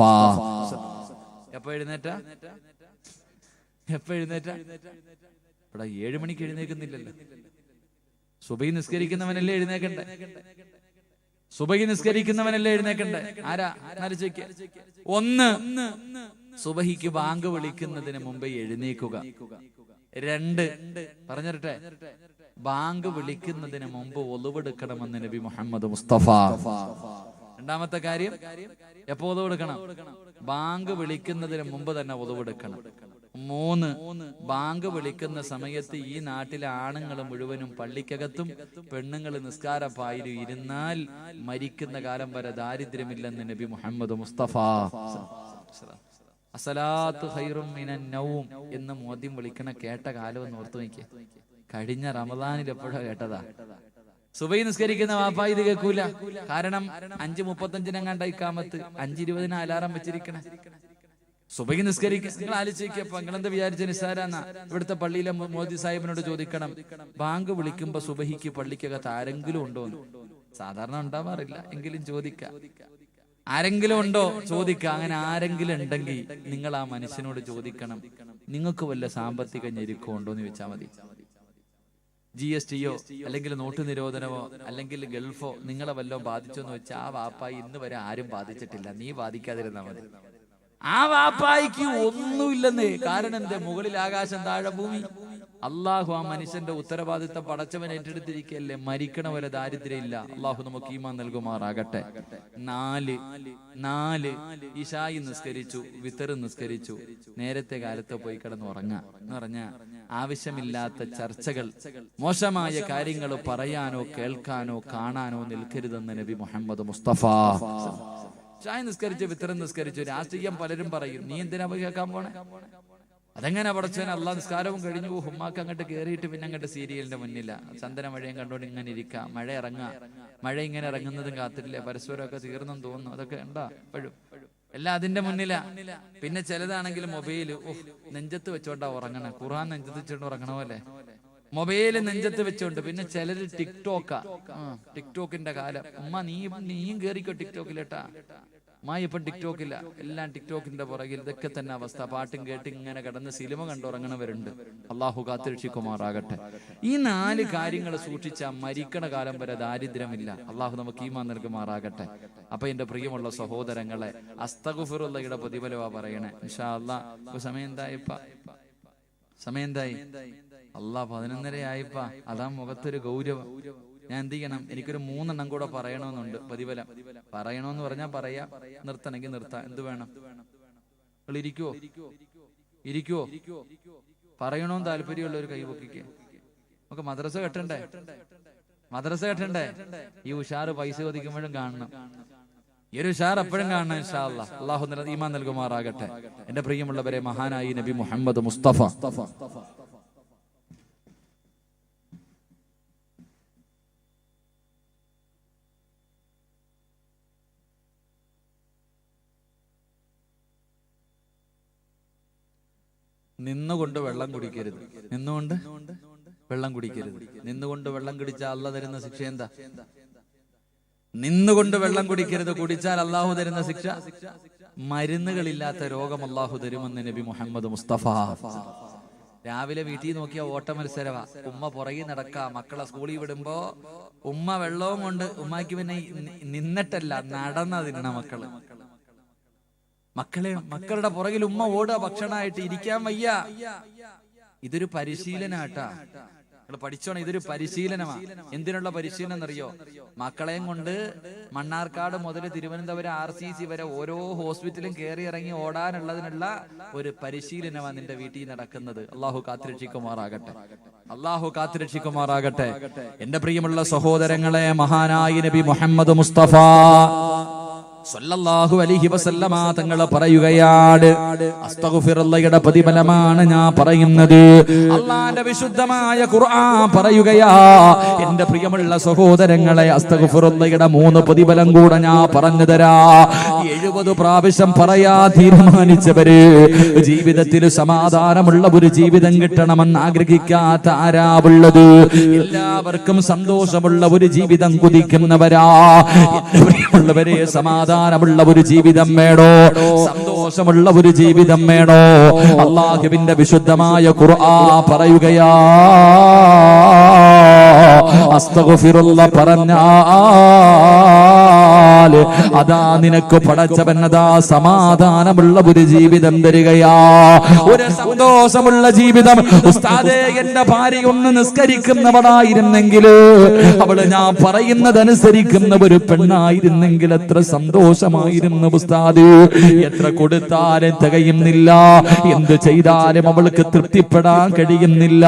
എപ്പോ എഴുന്നേറ്റ? ഇവിടെ 7 മണിക്ക് എഴുന്നേക്കുന്നില്ലല്ലോ. സുബഹി നിസ്കരിക്കുന്നവനല്ലേ എഴുന്നേക്കണ്ടേ? ആരാ? 1, സുബഹിക്ക് ബാങ്ക് വിളിക്കുന്നതിന് മുമ്പ് എഴുന്നേക്കുക. 2, പറഞ്ഞിരട്ടെ, ബാങ്ക് വിളിക്കുന്നതിന് മുമ്പ് ഒളുവെടുക്കണമെന്ന് നബി മുഹമ്മദ് മുസ്തഫ. 2ാമത്തെ കാര്യം, എപ്പോ ഒളുവെടുക്കണം? ബാങ്ക് വിളിക്കുന്നതിന് മുമ്പ് തന്നെ ഒളുവെടുക്കണം. 3, ബാങ്ക് വിളിക്കുന്ന സമയത്ത് ഈ നാട്ടിലെ ആണുങ്ങൾ മുഴുവനും പള്ളിക്കകത്തും പെണ്ണുങ്ങൾ നിസ്കാരപ്പായിലും ഇരുന്നാൽ മരിക്കുന്ന കാലം വരെ ദാരിദ്ര്യമില്ലെന്ന് നബി മുഹമ്മദ് മുസ്തഫ. അസ്സലാത്തു ഖൈറും മിനൻ നൗം എന്ന് മോദ്യം വിളിക്കണ കേട്ട കാലം എന്ന് ഓർത്തു നോക്കിയ. കഴിഞ്ഞ റമദാനിൽ എപ്പോഴാ കേട്ടതാ? സുബഹി നിസ്കരിക്കുന്ന വാപ്പ ഇത് കേൾക്കൂല. കാരണം 5:35 ഇഖാമത്ത്, 5:20 അലാറം വെച്ചിരിക്കണേ. സുബഹി നിസ്കരിക്കുക. നിങ്ങൾ ആലോചിക്കപ്പോ നിങ്ങളെന്താ വിചാരിച്ച നിസ്സാരാന്നാ? ഇവിടുത്തെ പള്ളിയിലെ മോദി സാഹിബിനോട് ചോദിക്കണം, ബാങ്ക് വിളിക്കുമ്പോ സുബഹിക്ക് പള്ളിക്കകത്ത് ആരെങ്കിലും ഉണ്ടോന്ന്. സാധാരണ ഉണ്ടാവാറില്ല, എങ്കിലും ചോദിക്കാം. ആരെങ്കിലും ഉണ്ടോ ചോദിക്കുക. അങ്ങനെ ആരെങ്കിലും ഉണ്ടെങ്കിൽ നിങ്ങൾ ആ മനുഷ്യനോട് ചോദിക്കണം, നിങ്ങൾക്ക് വല്ല സാമ്പത്തിക ഞെരുക്കോ ഉണ്ടോന്ന് ചോദിച്ചാൽ മതി. GSTയോ അല്ലെങ്കിൽ നോട്ട് നിരോധനമോ അല്ലെങ്കിൽ ഗൾഫോ നിങ്ങളെ വല്ലോ ബാധിച്ചോന്ന് വെച്ചാൽ ആ വാപ്പായി ഇന്ന് വരെ ആരും ബാധിച്ചിട്ടില്ല, നീ ബാധിക്കാതിരുന്നാ മതി. ആ വാപ്പായിക്ക് ഒന്നുമില്ലെന്നേ. കാരണം എന്താ? മുകളിൽ ആകാശം, താഴെ ഭൂമി. അള്ളാഹു ആ മനുഷ്യന്റെ ഉത്തരവാദിത്തം പടച്ചവൻ ഏറ്റെടുത്തിരിക്കല്ലേ. മരിക്കണ വരെ ദാരിദ്ര്യം ഇല്ല. അള്ളാഹു നമുക്ക് ഈമാൻ നൽകുമാറാകട്ടെ. 4 ഇശായി നിസ്കരിച്ചു, വിത്തർ നിസ്കരിച്ചു, നേരത്തെ കാലത്ത് പോയി കിടന്ന് ഉറങ്ങാ എന്ന് പറഞ്ഞ ആവശ്യമില്ലാത്ത ചർച്ചകൾ, മോശമായ കാര്യങ്ങൾ പറയാനോ കേൾക്കാനോ കാണാനോ നിൽക്കരുതെന്ന് നബി മുഹമ്മദ് മുസ്തഫ. ഇശായി നിസ്കരിച്ചു, വിത്തർ നിസ്കരിച്ചു. രാഷ്ട്രീയം പലരും പറയും, നീ എന്തിനാ പോയി കേൾക്കാൻ പോണേ? അതെങ്ങനെ പടച്ചവൻ? അള്ളാഹ് നിസ്കാരവും കഴിഞ്ഞു ഉമ്മാക്ക് അങ്ങോട്ട് കയറിയിട്ട് പിന്നെ അങ്ങോട്ട് സീരിയലിന്റെ മുന്നില്ല ചന്ദന മഴയും കണ്ടോണ്ട് ഇങ്ങനെ ഇരിക്കുക. മഴ ഇറങ്ങുക, മഴ ഇങ്ങനെ ഇറങ്ങുന്നതും കാത്തിട്ടില്ല. പരസ്പരമൊക്കെ തീർന്നെന്ന് തോന്നുന്നു. അതൊക്കെ ഉണ്ടാ എപ്പോഴും എല്ലാം അതിന്റെ മുന്നിലാ. പിന്നെ ചിലതാണെങ്കിൽ മൊബൈല് നെഞ്ചത്ത് വെച്ചോണ്ടാ ഉറങ്ങണേ. ഖുർആൻ നെഞ്ചത്ത് വെച്ചോണ്ട് ഉറങ്ങണ പോലെ മൊബൈല് നെഞ്ചത്ത് വെച്ചോണ്ട്. പിന്നെ ചിലര് ടിക്ടോക്കിന്റെ കാലം. ഉമ്മ നീയും കേറിക്കോ ടിക്ടോക്കിലേട്ടാ. ഇപ്പം ടിക്ടോക്കില്ല, എല്ലാം ടിക്ടോക്കിന്റെ പുറകിൽ. ഇതൊക്കെ തന്നെ അവസ്ഥ. പാട്ടും കേട്ട് ഇങ്ങനെ കിടന്ന് സിനിമ കണ്ടുറങ്ങണവരുണ്ട്. അള്ളാഹു കാത്തിരക്ഷിക്കുമാറാകട്ടെ. ഈ 4 കാര്യങ്ങൾ സൂക്ഷിച്ചാൽ മരിക്കണ കാലം വരെ ദാരിദ്ര്യമില്ല. അള്ളാഹു നമുക്ക് ഈമാൻ നൽകുമാറാകട്ടെ. അപ്പൊ എന്റെ പ്രിയമുള്ള സഹോദരങ്ങളെ, അസ്തഗ്ഫിറുള്ളയുടെ പ്രതിഫലമാ പറയണേ ഇൻഷാ അല്ലാഹ്. സമയം എന്തായി? അല്ലാഹ് 11:30 ആയിപ്പാ. അതാ മുഖത്തൊരു ഗൗരവം. ഞാൻ എന്ത് ചെയ്യണം? എനിക്കൊരു 3 എണ്ണം കൂടെ പറയണമെന്നുണ്ട് പ്രതിഫലം. പറയണമെന്ന് പറഞ്ഞാൽ പറയാ, നിർത്തണമെങ്കിൽ നിർത്താം. എന്ത് വേണം? നിങ്ങൾ ഇരിക്കുവോ? പറയണമെന്ന് താല്പര്യമുള്ള ഒരു കൈ പൊക്കിക്ക്. നമുക്ക് മദ്രസ കെട്ടണ്ടേ? ഈ ഉഷാറ് പൈസ ഒതുക്കുമ്പോഴും കാണണം. ഈ ഒരു ഉഷാർ എപ്പോഴും കാണണം ഇൻഷാ അല്ലാഹ്. അല്ലാഹു ഈമാൻ നൽകുമാറാകട്ടെ. എന്റെ പ്രിയമുള്ളവരെ, മഹാനായി നബി മുഹമ്മദ് മുസ്തഫ നിന്നുകൊണ്ട് വെള്ളം കുടിക്കരുത്. നിന്നുകൊണ്ട് വെള്ളം കുടിച്ചാൽ അള്ളാഹു തരുന്ന ശിക്ഷ എന്താ? നിന്നുകൊണ്ട് വെള്ളം കുടിക്കരുത്. കുടിച്ചാൽ അള്ളാഹു തരുന്ന ശിക്ഷ മരുന്നുകളില്ലാത്ത രോഗം അള്ളാഹു തരുമെന്ന് നബി മുഹമ്മദ് മുസ്തഫ. രാവിലെ വീട്ടിൽ നോക്കിയ ഓട്ട മത്സരവാ. ഉമ്മ പുറകിൽ നടക്കാ. മക്കളെ സ്കൂളിൽ വിടുമ്പോ ഉമ്മ വെള്ളവും കൊണ്ട്, ഉമ്മയ്ക്ക് പിന്നെ നിന്നിട്ടല്ല നടന്ന തിന്നണ മക്കളുടെ പുറകിൽ ഉമ്മ ഓടുക ഭക്ഷണമായിട്ട്. ഇരിക്കാൻ വയ്യ. ഇതൊരു പരിശീലനാട്ടാ. നിങ്ങൾ പഠിച്ചോണം, ഇതൊരു പരിശീലനമാണ്. എന്തിനുള്ള പരിശീലനം എന്നറിയോ? മക്കളെയും കൊണ്ട് മണ്ണാർക്കാട് മുതൽ തിരുവനന്തപുരം RCC വരെ ഓരോ ഹോസ്പിറ്റലും കയറി ഇറങ്ങി ഓടാനുള്ളതിനുള്ള ഒരു പരിശീലനമാണ് നിന്റെ വീട്ടിൽ നടക്കുന്നത്. അള്ളാഹു കാത്തിരക്ഷിക്കുമാറാകട്ടെ. എന്റെ പ്രിയമുള്ള സഹോദരങ്ങളെ, മഹാനായ നബി മുഹമ്മദ് മുസ്തഫ സല്ലല്ലാഹു അലൈഹി വസല്ലമ തങ്ങൾ പറയുകയാണ്, അസ്തഗ്ഫിറുള്ളയുടെ പ്രതിഫലമാണ് ഞാൻ പറയുന്നത്. അല്ലാഹുവിന്റെ വിശുദ്ധമായ ഖുർആൻ പറയുകയാ. എന്റെ പ്രിയമുള്ള സഹോദരങ്ങളെ, അസ്തഗ്ഫിറുള്ളയുടെ 3 പ്രതിഫലം കൂടെ ഞാൻ പറഞ്ഞു തരാ. 70 പ്രാവശ്യം പറയാ തീരുമാനിച്ചവര്, ജീവിതത്തിൽ സമാധാനമുള്ള ഒരു ജീവിതം കിട്ടണമെന്ന് ആഗ്രഹിക്കാത്ത ആരാവുള്ളത്? എല്ലാവർക്കും സന്തോഷമുള്ള ഒരു ജീവിതം കുതിക്കുന്നവരാ. എന്റെ പ്രിയമുള്ളവരെ, സമാധാനമുള്ള ഒരു ജീവിതം വേണോ? സന്തോഷമുള്ള ഒരു ജീവിതം വേണോ? അല്ലാഹുവിന്റെ വിശുദ്ധമായ ഖുർആൻ പറയുകയാ, അസ്തഗ്ഫിറുള്ള പറഞ്ഞാൽ അതാ നിനക്ക് പടച്ചവൻ അതാ സമാധാനമുള്ള ഒരു ജീവിതം തരികയാ. ഒരു സന്തോഷമുള്ള ജീവിതം. ഉസ്താദേ, എന്റെ ഭാര്യ ഒന്ന് നിസ്കരിക്കുന്നവളായിരുന്നെങ്കിൽ, അവള് ഞാൻ പറയുന്നതനുസരിക്കുന്ന ഒരു പെണ്ണായിരുന്നെങ്കിൽ എത്ര സന്തോഷമായിരുന്നു ഉസ്താദ്. എത്ര കൊടുത്താലും തികയുന്നില്ല. എന്ത് ചെയ്താലും അവൾക്ക് തൃപ്തിപ്പെടാൻ കഴിയുന്നില്ല.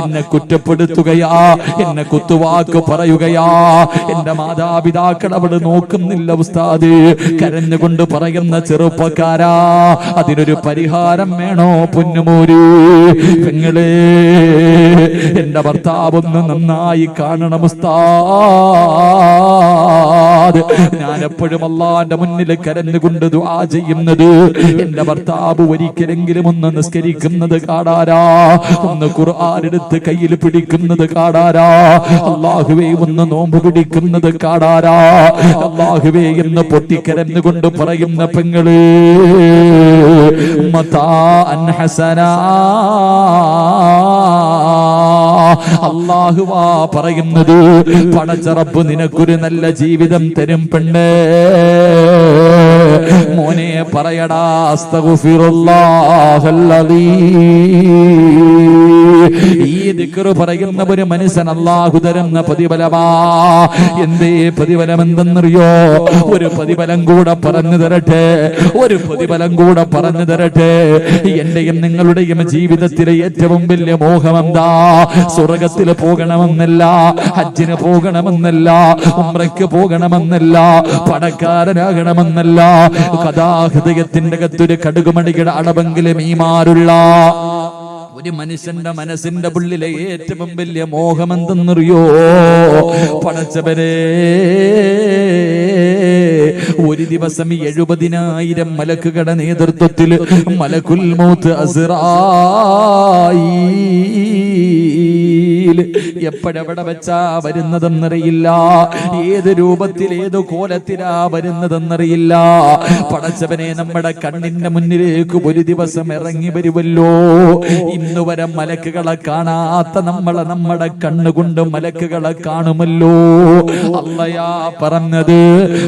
എന്നെ കുറ്റപ്പെടുത്തുകയാ, എന്നെ കുത്തുവാക്ക് പറയുകയാ. എന്റെ മാതാപിതാക്കൾ അവള് നോക്കുന്നില്ല ഉസ്താദ്. കരഞ്ഞുകൊണ്ട് പറയുന്ന ചെറുപ്പക്കാരാ, അതിനൊരു പരിഹാരം വേണോ പൊന്നുമോര്? പെങ്ങളെ, എന്റെ ഭർത്താവൊന്ന് നന്നായി കാണണം ഉസ്താദ്. ഞാൻ എപ്പോഴും അല്ലാഹുവിന്റെ മുന്നിൽ കരഞ്ഞുകൊണ്ട് ദുആ ചെയ്യുന്നത്, എന്റെ ഭർത്താവ് ഒരിക്കലെങ്കിലും ഒന്ന് നിസ്കരിക്കുന്നത് കാണാരാ, ഒന്ന് ഖുർആൻ എടുത്ത് കയ്യിൽ പിടിക്കുന്നത് കാണാരാ, അല്ലാഹുവേ ഒന്ന് നോമ്പ് പിടിക്കുന്നത് കാണാരാ, അല്ലാഹുവേ എന്ന് പൊട്ടിക്കരഞ്ഞുകൊണ്ട് പറയുന്ന പെങ്ങളെ, മതാഅൻ ഹസനാ, അല്ലാഹുവാ പറയുന്നത്, പടച്ച റബ്ബ് നിനക്കൊരു നല്ല ജീവിതം തരും പെണ്ണേ. മോനെ പറയടാ, അസ്തഗ്ഫിറുല്ലാഹൽ അലീം. ഈ ദിക്ർ പറയുന്ന ഒരു മനുഷ്യൻ അല്ലാഹു തരുന്ന പ്രതിഫലമാ. എന്തേ പ്രതിഫലം എന്തെന്നറിയോ? ഒരു പ്രതിഫലം കൂടെ പറഞ്ഞു തരട്ടെ, ഒരു പ്രതിഫലം കൂടെ പറഞ്ഞു തരട്ടെ. എന്റെയും നിങ്ങളുടെയും ജീവിതത്തിലെ ഏറ്റവും വലിയ മോഹം എന്താ? സ്വർഗത്തിൽ പോകണമെന്നല്ല, ഹജ്ജിന് പോകണമെന്നല്ല, ഉംറയ്ക്ക് പോകണമെന്നല്ല, പണക്കാരനാകണമെന്നല്ല. കഥാഹൃദയത്തിന്റെ അകത്തൊരു കടുകുമണിയുടെ അടവെങ്കിലും ഈമാനുള്ള ഒരു മനുഷ്യന്റെ മനസ്സിന്റെ ഉള്ളിലെ ഏറ്റവും വലിയ മോഹം എന്തെന്നറിയോ? പടച്ചവരെ, ഒരു ദിവസം 70,000 മലക്കുകളുടെ നേതൃത്വത്തിൽ മലക്കുൽ മൗത്ത് അസ്റായീൽ എപ്പോഴെവിടെ വെച്ചാ വരുന്നതെന്നറിയില്ല, ഏത് രൂപത്തിൽ ഏത് കോലത്തിലാ വരുന്നതെന്നറിയില്ല. പടച്ചവനെ, നമ്മുടെ കണ്ണിന്റെ മുന്നിലേക്ക് ഒരു ദിവസം ഇറങ്ങി വരുമല്ലോ. ഇന്ന് വരെ മലക്കുകളെ കാണാത്ത നമ്മളെ നമ്മുടെ കണ്ണുകൊണ്ട് മലക്കുകളെ കാണുമല്ലോ. അള്ളയാ പറഞ്ഞത്,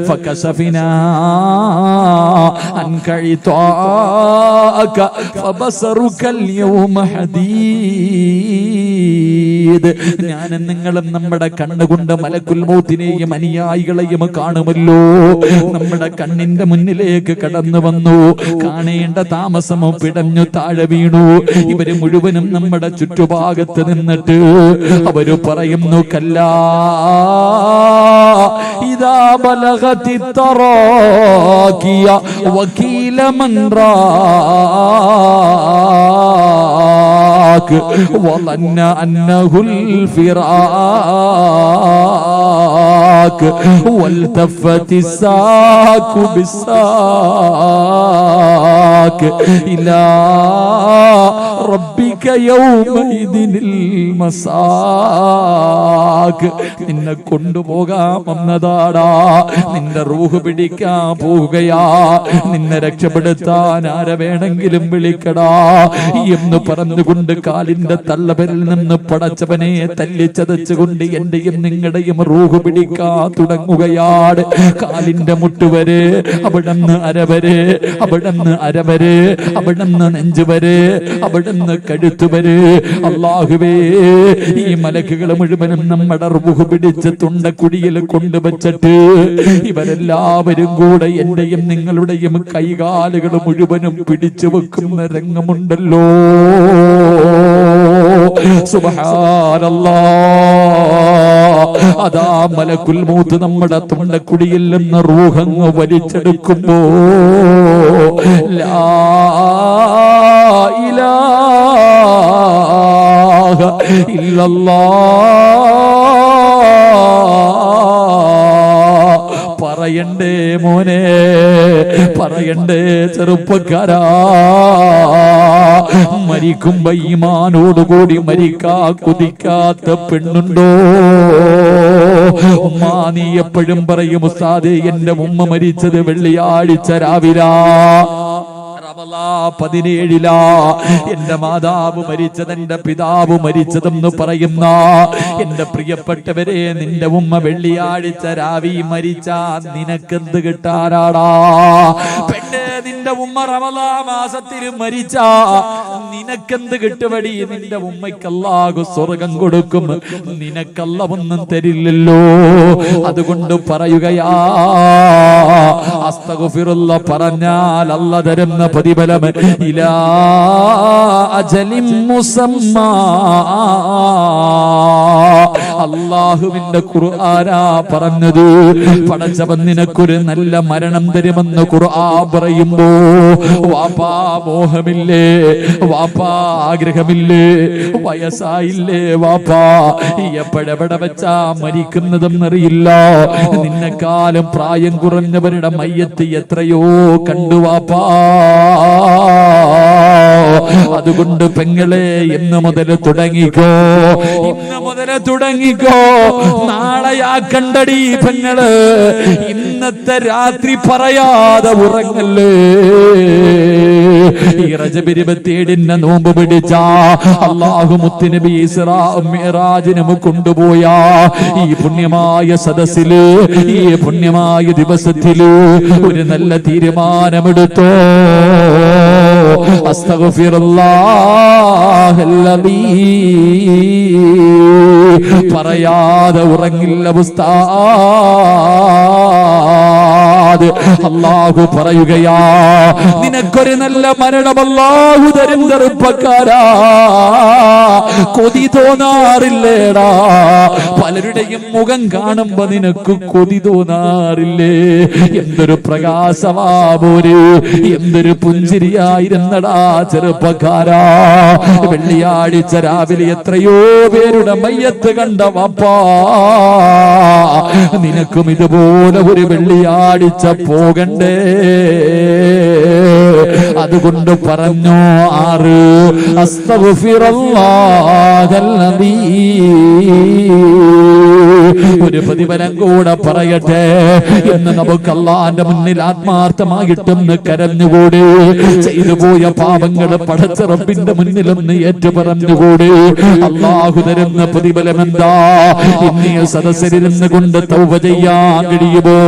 ഫകശഫിനാ അൻക ഇതാക ഫബസറുകൽ യൗമ ഹദീദ്. ഞാനും നിങ്ങളും നമ്മുടെ കണ്ണുകൊണ്ട് മലക്കുൽ മൗത്തിനെയും അനുയായികളെയും കാണുമല്ലോ. നമ്മുടെ കണ്ണിന്റെ മുന്നിലേക്ക് കടന്നു വന്നു, കാണേണ്ട താമസമോ പിടഞ്ഞു താഴെ വീണു. ഇവര് മുഴുവനും നമ്മുടെ ചുറ്റുഭാഗത്ത് നിന്നിട്ട് അവര് പറയുന്നു, കല്ലാ ഇദാ ബലഗതി തറാകിയ വകീല മൻ റാക് വളന്ന അന്നഹുൽ ഫിറാക് വൽതഫതി സാകു ബിസാക് ഇലാ റബ്ബിക യൗമഇദിനിൽ മസാക്. നിന്നെ കൊണ്ടുപോകാൻ വന്നതാടാ, നിന്റെ റൂഹ് പിടിക്കാൻ പോവുകയാ, നിന്നെ രക്ഷപ്പെടുത്താൻ ആരെ വേണമെങ്കിലും വിളിക്കടാ എന്ന് പറഞ്ഞുകൊണ്ട് കാലിന്റെ തള്ളവരിൽ നിന്ന് പടച്ചവനെ തല്ലിച്ചതച്ചുകൊണ്ട് എന്റെയും നിങ്ങളുടെയും റൂഹ് പിടിക്കാൻ തുടങ്ങുകയാണ്. കാലിന്റെ മുട്ടുവരെ, അവിടുന്ന് അരവരെ, അവിടുന്ന് അരവരെ, അവിടുന്ന് നെഞ്ചുവരെ, അവിടുന്ന് കഴുത്തുവരെ. അല്ലാഹുവേ, ഈ മലക്കുകൾ മുഴുവനും നമ്മുടെ റൂഹ് പിടിച്ച് തുണ്ടക്കുടിയിൽ കൊണ്ടുവച്ചിട്ട് ഇവരെല്ലാവരും കൂടെ എന്റെയും നിങ്ങളുടെയും കൈകാലുകൾ മുഴുവനും പിടിച്ചു വെക്കുന്ന രംഗമുണ്ടല്ലോ. സുബ്ഹാനല്ലാഹ്. അതാ മലക്കുൽ മൗത്ത് നമ്മുടെ തുണ്ടക്കുടിയിൽ നിന്ന് റൂഹങ്ങ് വലിച്ചെടുക്കുമ്പോ ലാ ഇലാഹ ഇല്ലല്ലാഹ്. പറയണ്ടേ മോനെ, പറയണ്ടേ ചെറുപ്പക്കാരാ, മരിക്കുമ്പോ ഈമാനോടുകൂടി മരിക്കാ കുതിക്കാത്ത പെണ്ണുണ്ടോ? ഉമ്മ, നീ എപ്പോഴും പറയും, ഉസ്താദേ, എന്റെ ഉമ്മ മരിച്ചത് വെള്ളിയാഴ്ച രാവിലാ, 17 എന്റെ മാതാവ് മരിച്ചത്, എന്റെ പിതാവ് മരിച്ചതെന്ന് പറയുന്ന എന്റെ പ്രിയപ്പെട്ടവരെ, നിന്റെ ഉമ്മ വെള്ളിയാഴ്ച രാവി മരിച്ചാ നിനക്കെന്ത് കിട്ടാനാടാ? പെണ്ണെ, നിന്റെ ഉമ്മ റമളാൻ മാസത്തിൽ മരിച്ചാ നിനക്കെന്ത് കിട്ടുവടി? നിന്റെ ഉമ്മയ്ക്ക് അല്ലാഹു സ്വർഗം കൊടുക്കും, നിനക്കല്ല ഒന്നും തരില്ലല്ലോ. അതുകൊണ്ട് പറയുകയാ, അസ്തഗ്ഫിറുല്ലാഹ് പറഞ്ഞാൽ അല്ലാഹു തരുന്ന പ്രതിഫലം ഇലാ അജലിൻ മുസമ്മാ. അല്ലാഹുവിന്റെ ഖുർആനാ പറഞ്ഞത്, പടച്ചവൻ നിനക്കൊരു നല്ല മരണം തരുമെന്ന് ഖുർആൻ പറയുമ്പോ വാപ്പാ മോഹമില്ലേ, വാപ്പാ ആഗ്രഹമില്ലേ, വയസ്സായില്ലേ വാപ്പാ, എപ്പോഴെവിടെ വെച്ചാ മരിക്കുന്നതെന്നറിയില്ല. നിന്നെക്കാലം പ്രായം കുറഞ്ഞവരുടെ മയ്യത്ത് എത്രയോ കണ്ടു വാപ്പാ. അതുകൊണ്ട് പെങ്ങളെ, ഇന്ന് മുതൽ തുടങ്ങിക്കോ, ഇന്ന് മുതൽ തുടങ്ങിക്കോ. നാളെയാക്കണ്ടടി പെങ്ങള്, ഇന്നത്തെ രാത്രി പറയാതെ ഉറങ്ങല്ലേ. ഈ റജബ് 27 നോമ്പ് പിടിച്ച അല്ലാഹു മുത്തുനബി ഇസ്റാ മിഅ്റാജിന് കൊണ്ടുപോയ ഈ പുണ്യമായ സദസ്സില്, ഈ പുണ്യമായ ദിവസത്തില് ഒരു നല്ല തീരുമാനമെടുത്തോ. അസ്തഗ്ഫിറുല്ലാഹല്ലദീ പറയാതെ ഉറങ്ങില്ല ഉസ്താദ്. അല്ലാഹു പറയുകയാ, നിനക്കൊരു നല്ല മരണം അല്ലാഹു തരും ചെറുപ്പക്കാരാ. കൊതി തോന്നാറില്ലേടാ? പലരുടെയും മുഖം കാണുമ്പോ നിനക്ക് കൊതി തോന്നാറില്ലേ? എന്തൊരു പ്രകാശമാപോര്, എന്തൊരു പുഞ്ചിരിയായിരുന്നടാ ചെറുപ്പക്കാരാ. വെള്ളിയാഴ്ച രാവിലെ എത്രയോ പേരുടെ മയ്യത്ത് കണ്ട വാപ്പാ, നിനക്കും ഇതുപോലെ ഒരു വെള്ളിയാഴ്ച പോകണ്ടേ? അതുകൊണ്ട് പറഞ്ഞു 6 അസ്തഗ്ഫിറുല്ലാഹല്ലദീ. ഒരു പ്രതിഫലം കൂടെ പറയട്ടെ, എന്ന് നമുക്ക് അല്ലാഹുവിന്റെ മുന്നിൽ ആത്മാർത്ഥമായിട്ടൊന്ന് കരഞ്ഞുകൂടി, ചെയ്തു പോയ പാപങ്ങൾ പടച്ച റബ്ബിന്റെ മുന്നിലൊന്ന് ഏറ്റുപറഞ്ഞുകൂടി. അല്ലാഹു തരുന്ന പ്രതിഫലം എന്താ? ഇന്നീ സദസ്സിലിരുന്ന് കൊണ്ട് തൗബ ചെയ്യാൻ കഴിയുമോ?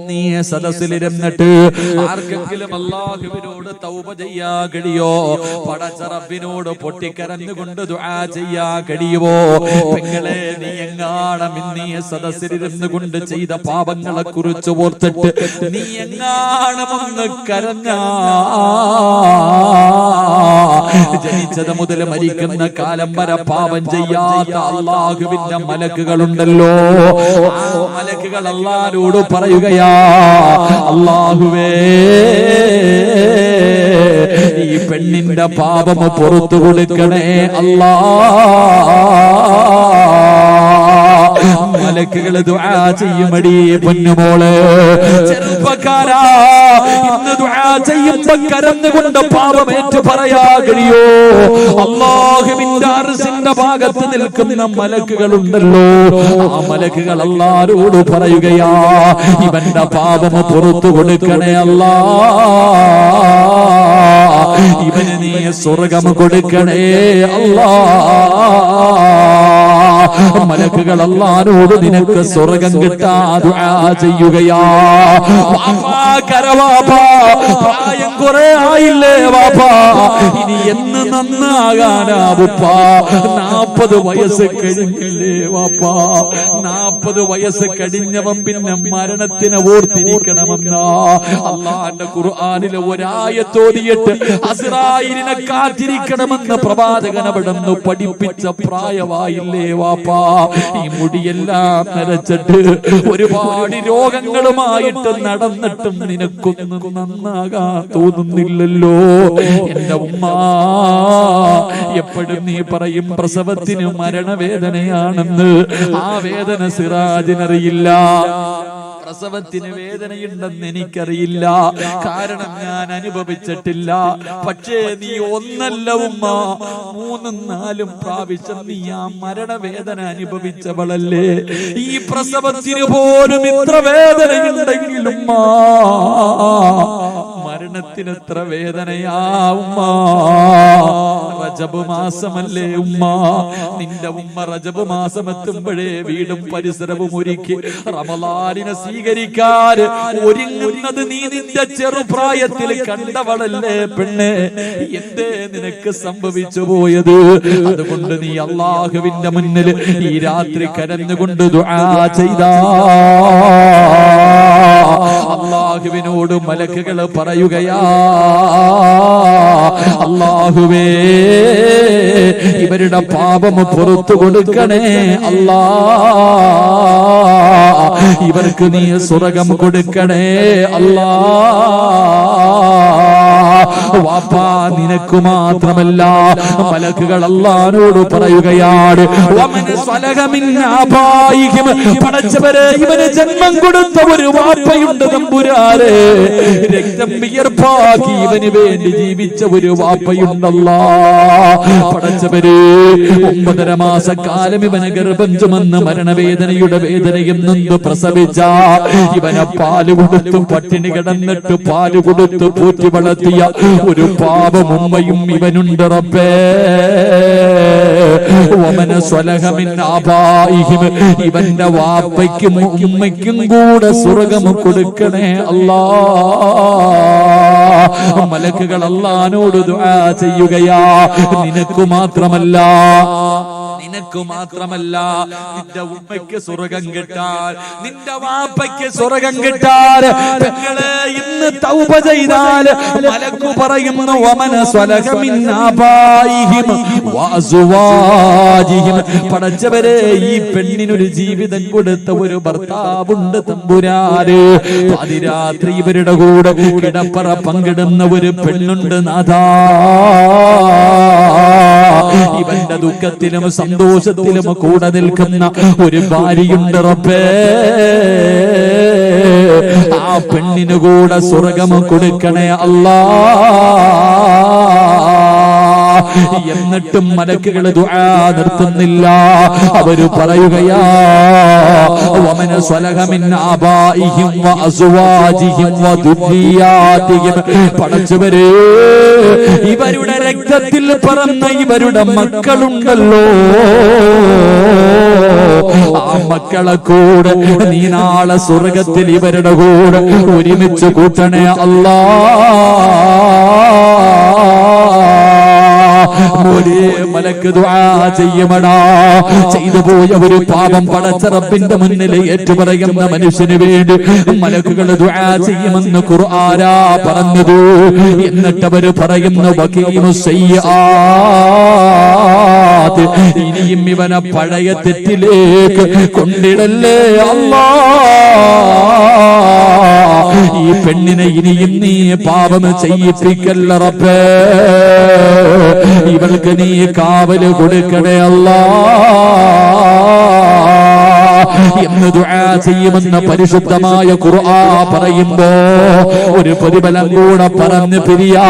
നീ സദസ്സിലിരുന്നിട്ട് ആർക്കെങ്കിലും അല്ലാഹുവിനോട് തൗബ ചെയ്യാൻ കഴിയോ? പടച്ച റബ്ബിനോട് പൊട്ടിക്കരഞ്ഞുകൊണ്ട് ദുആ ചെയ്യാൻ കഴിയുമോ? പെങ്ങളെ, നീ എങ്ങാണം ഇന്നീ സദസ്സിലിരുന്ന് കൊണ്ട് ചെയ്ത പാപങ്ങളെ കുറിച്ച് ഓർത്തിട്ട് നീ എങ്ങാണം ഒന്ന് കരഞ്ഞാ, ജനിച്ചത് മുതൽ മരിക്കുന്ന കാലം വരെ പാപം ചെയ്യാത്ത അല്ലാഹുവിന്റെ മലക്കുകളുണ്ടല്ലോ. ആ മലക്കുകൾ അല്ലാഹുവോട് പറയുകയാ, അല്ലാഹുവേ, ഈ പെണ്ണിന്റെ പാപം പുറത്തു കൊടുക്കണേ അല്ലാ. മലക്കുകൾ ദുആ ചെയ്യുമടി പൊന്നുമോളെ. ചെറുപ്പക്കാരാ, ഇന്ന് ദുആ ചെയ്യുമ്പോ കരഞ്ഞുകൊണ്ട് പാപമേറ്റ് പറയാ കഴിയോ? അല്ലാഹുവിന്റെ അർശിന്റെ ഭാഗത്ത് നിൽക്കുന്ന മലക്കുകളുണ്ടല്ലോ, ആ മലക്കുകൾ അല്ലാഹുവോട് പറയുകയാ, ഇവന്റെ പാപം പുറത്തു കൊടുക്കണേ അല്ലാ, ഇവന് നീ സ്വർഗ്ഗം കൊടുക്കണേ അല്ലാ. മലക്കുകൾ അല്ലാഹുവോട് നിനക്ക് സ്വർഗ്ഗം കിട്ടാൻ ദുആ ചെയ്യുകയാ. വാപ്പാ, കരവാപ്പാ, പ്രായം കുറെ ആയില്ലേ വാപ്പാ, ഇനി എന്ന് നന്നാകാനാ ഉപ്പാ? 40 വയസ്സ് കഴിഞ്ഞില്ലേ വാപ്പാ? 40 വയസ്സ് കഴിഞ്ഞവൻ പിന്നെ മരണത്തിനെ ഓർത്തിരിക്കണമെന്നാ അല്ലാഹുവിന്റെ ഖുർആനിലെ ഒരായത്തോതിയിട്ട് അസ്റായിലിനെ കാത്തിരിക്കണമെന്ന് പ്രവാചകൻ അവിടുന്ന് പഠിപ്പിച്ച പ്രായമായില്ലേ വാപ്പാ? ഈ മുടിയെല്ലാം നരച്ചിട്ട് ഒരുപാട് രോഗങ്ങളുമായിട്ട് നടന്നിട്ടും നിനക്കൊന്നും നന്നാകാൻ തോന്നുന്നില്ലല്ലോ എന്റെ ഉമ്മ. എപ്പോഴും നീ പറയും പ്രസവത്തിന് മരണവേദനയാണെന്ന്. ആ വേദന സിറാജിനറിയില്ല. പ്രസവത്തിന് വേദനയുണ്ടെന്ന് എനിക്കറിയില്ല, കാരണം ഞാൻ അനുഭവിച്ചിട്ടില്ല. പക്ഷേ നീ ഒന്നല്ല ഉമ്മ, 3, 4 പ്രാവശ്യം നീ ആ മരണവേദന അനുഭവിച്ചവളല്ലേ? ഈ പ്രസവത്തിന് പോലും ഇത്ര വേദനയുണ്ടെങ്കിലും മരണത്തിന് എത്ര വേദനയാ ഉമ്മ? റജബ് മാസമല്ലേ ഉമ്മ? നിന്റെ ഉമ്മ റജബ് മാസം എത്തുമ്പോഴേ വീടും പരിസരവും ഒരുക്കി റമളാനിനെ സ്വീകരിക്കാൻ ഒരുങ്ങുന്നത് നീ നിന്റെ ചെറുപ്രായത്തിൽ കണ്ടവളല്ലേ പെണ്ണെ? എന്തേ നിനക്ക് സംഭവിച്ചു പോയത്? അതുകൊണ്ട് നീ അല്ലാഹുവിന്റെ മുന്നിൽ ഈ രാത്രി കരഞ്ഞുകൊണ്ട് ദുആ ചെയ്താ അല്ലാഹുവിനോട് മലക്കുകൾ പറയുകയാ, അല്ലാഹുവേ, ഇവരുടെ പാപം പുറത്തു കൊടുക്കണേ അല്ലാ, ഇവർക്ക് നീ സ്വർഗ്ഗം കൊടുക്കണേ അല്ലാ. വാപ്പാ, നിനക്ക് മാത്രമല്ല മലക്കുകൾ അല്ലാഹുവോട് പറയുകയാണ്, പടച്ചവരെ, ഇവന് ജന്മം കൊടുത്ത ഒരു വാപ്പയുണ്ട് തമ്പുരാനെ, രക്തം വിയർപ്പാക്കി ഇവന് വേണ്ടി ജീവിച്ച ഒരു വാപ്പയുണ്ടല്ലാ. പടച്ചവരെ, 9.5 മാസക്കാലം ഇവനെ ഗർഭം ചുമന്ന് മരണവേദനയുടെ വേദനയും നൊന്ത് പ്രസവിച്ച ഇവനെ പാല് കൊടുത്തും പട്ടിണി കിടന്നിട്ട് പാല് കൊടുത്ത് പോറ്റി വളർത്തിയ ഒരു പാപം ഉമ്മയും ഇവനുണ്ട് റബ്ബേ. ഇവന്റെ വാപ്പയ്ക്കും ഉമ്മയ്ക്കും കൂടെ സ്വർഗ്ഗം കൊടുക്കണേ അല്ലാ. മലക്കുകൾ അല്ലാഹുവോട് ദുആ ചെയ്യുകയാ. നിനക്ക് മാത്രമല്ല നിന്റെ ഉമ്മയ്ക്ക് സ്വർഗം കിട്ടാൻ, നിന്റെ വാപ്പയ്ക്ക് സ്വർഗം കിട്ടാൻ നിങ്ങളെ ഇന്ന് തൗബ ചെയ്താൽ മലക്കു പറയുന്നു വമന സ്വലഹ മിൻ ആബായിഹിം വഅസ്വാജിഹിം. പടച്ചവരെ, ഈ പെണ്ണിനൊരു ജീവിതം കൊടുത്ത ഒരു ഭർത്താവുണ്ട് തമ്പുരാനെ. പാതിരാത്രി ഇവരുടെ കൂടെ കിടപ്പറ പങ്കിടുന്ന ഒരു പെണ്ണുണ്ട് നാഥാ. ഇവന്റെ ദുഃഖത്തിലും സന്തോഷത്തിലും കൂടെ നിൽക്കുന്ന ഒരു ഭാര്യയുണ്ട് റബ്ബേ. ആ പെണ്ണിന് കൂടെ സ്വർഗം കൊടുക്കണേ അല്ലാ. എന്നിട്ടും മലക്കുകൾ ദുആ നിർത്തുന്നില്ല. അവര് പറയുകയാ വമന സ്വലഹ മിൻ ആബായിഹിം വഅസ്വാജിഹിം വദുരിയാതിഹിം. പടച്ചവരേ, ഇവരുടെ രക്തത്തിൽ പിറന്ന ഇവരുടെ മക്കളുണ്ടല്ലോ, ആ മക്കളെ കൂടെ നീ നാളെ സ്വർഗത്തിൽ ഇവരുടെ കൂടെ ഒരുമിച്ച് കൂട്ടണേ അല്ലാ. മലക്ക് ദുആ ചെയ്യുമടാ. ചെയ്തു പോയ ഒരു പാപം പടച്ച റബ്ബിന്റെ മുന്നിൽ ഏറ്റുപറയുന്ന മനുഷ്യന് വേണ്ടി മലക്കുകൾ ദുആ ചെയ്യുമെന്ന് ഖുർആനാ പറഞ്ഞത്. എന്നിട്ട് അവര് പറയുന്ന വഖീമുസ് സയ്യിആത്ത്, ഇനിയും ഇവനെ പഴയ തെറ്റിലേക്ക് കൊണ്ടിടല്ലേ അല്ലാ. ഈ പെണ്ണിനെ ഇനിയും നീ പാപം ചെയ്യിപ്പിക്കല്ല റബ്ബേ. ഇവൾക്ക് നീ കാവല് കൊടുക്കണേ അല്ലാ എന്ന് ദുആ ചെയ്യുമെന്ന് പരിശുദ്ധമായ ഖുർആൻ പറയുമ്പോ ഒരു പ്രതിഫലം കൂടെ പറഞ്ഞ് പിരിയാ.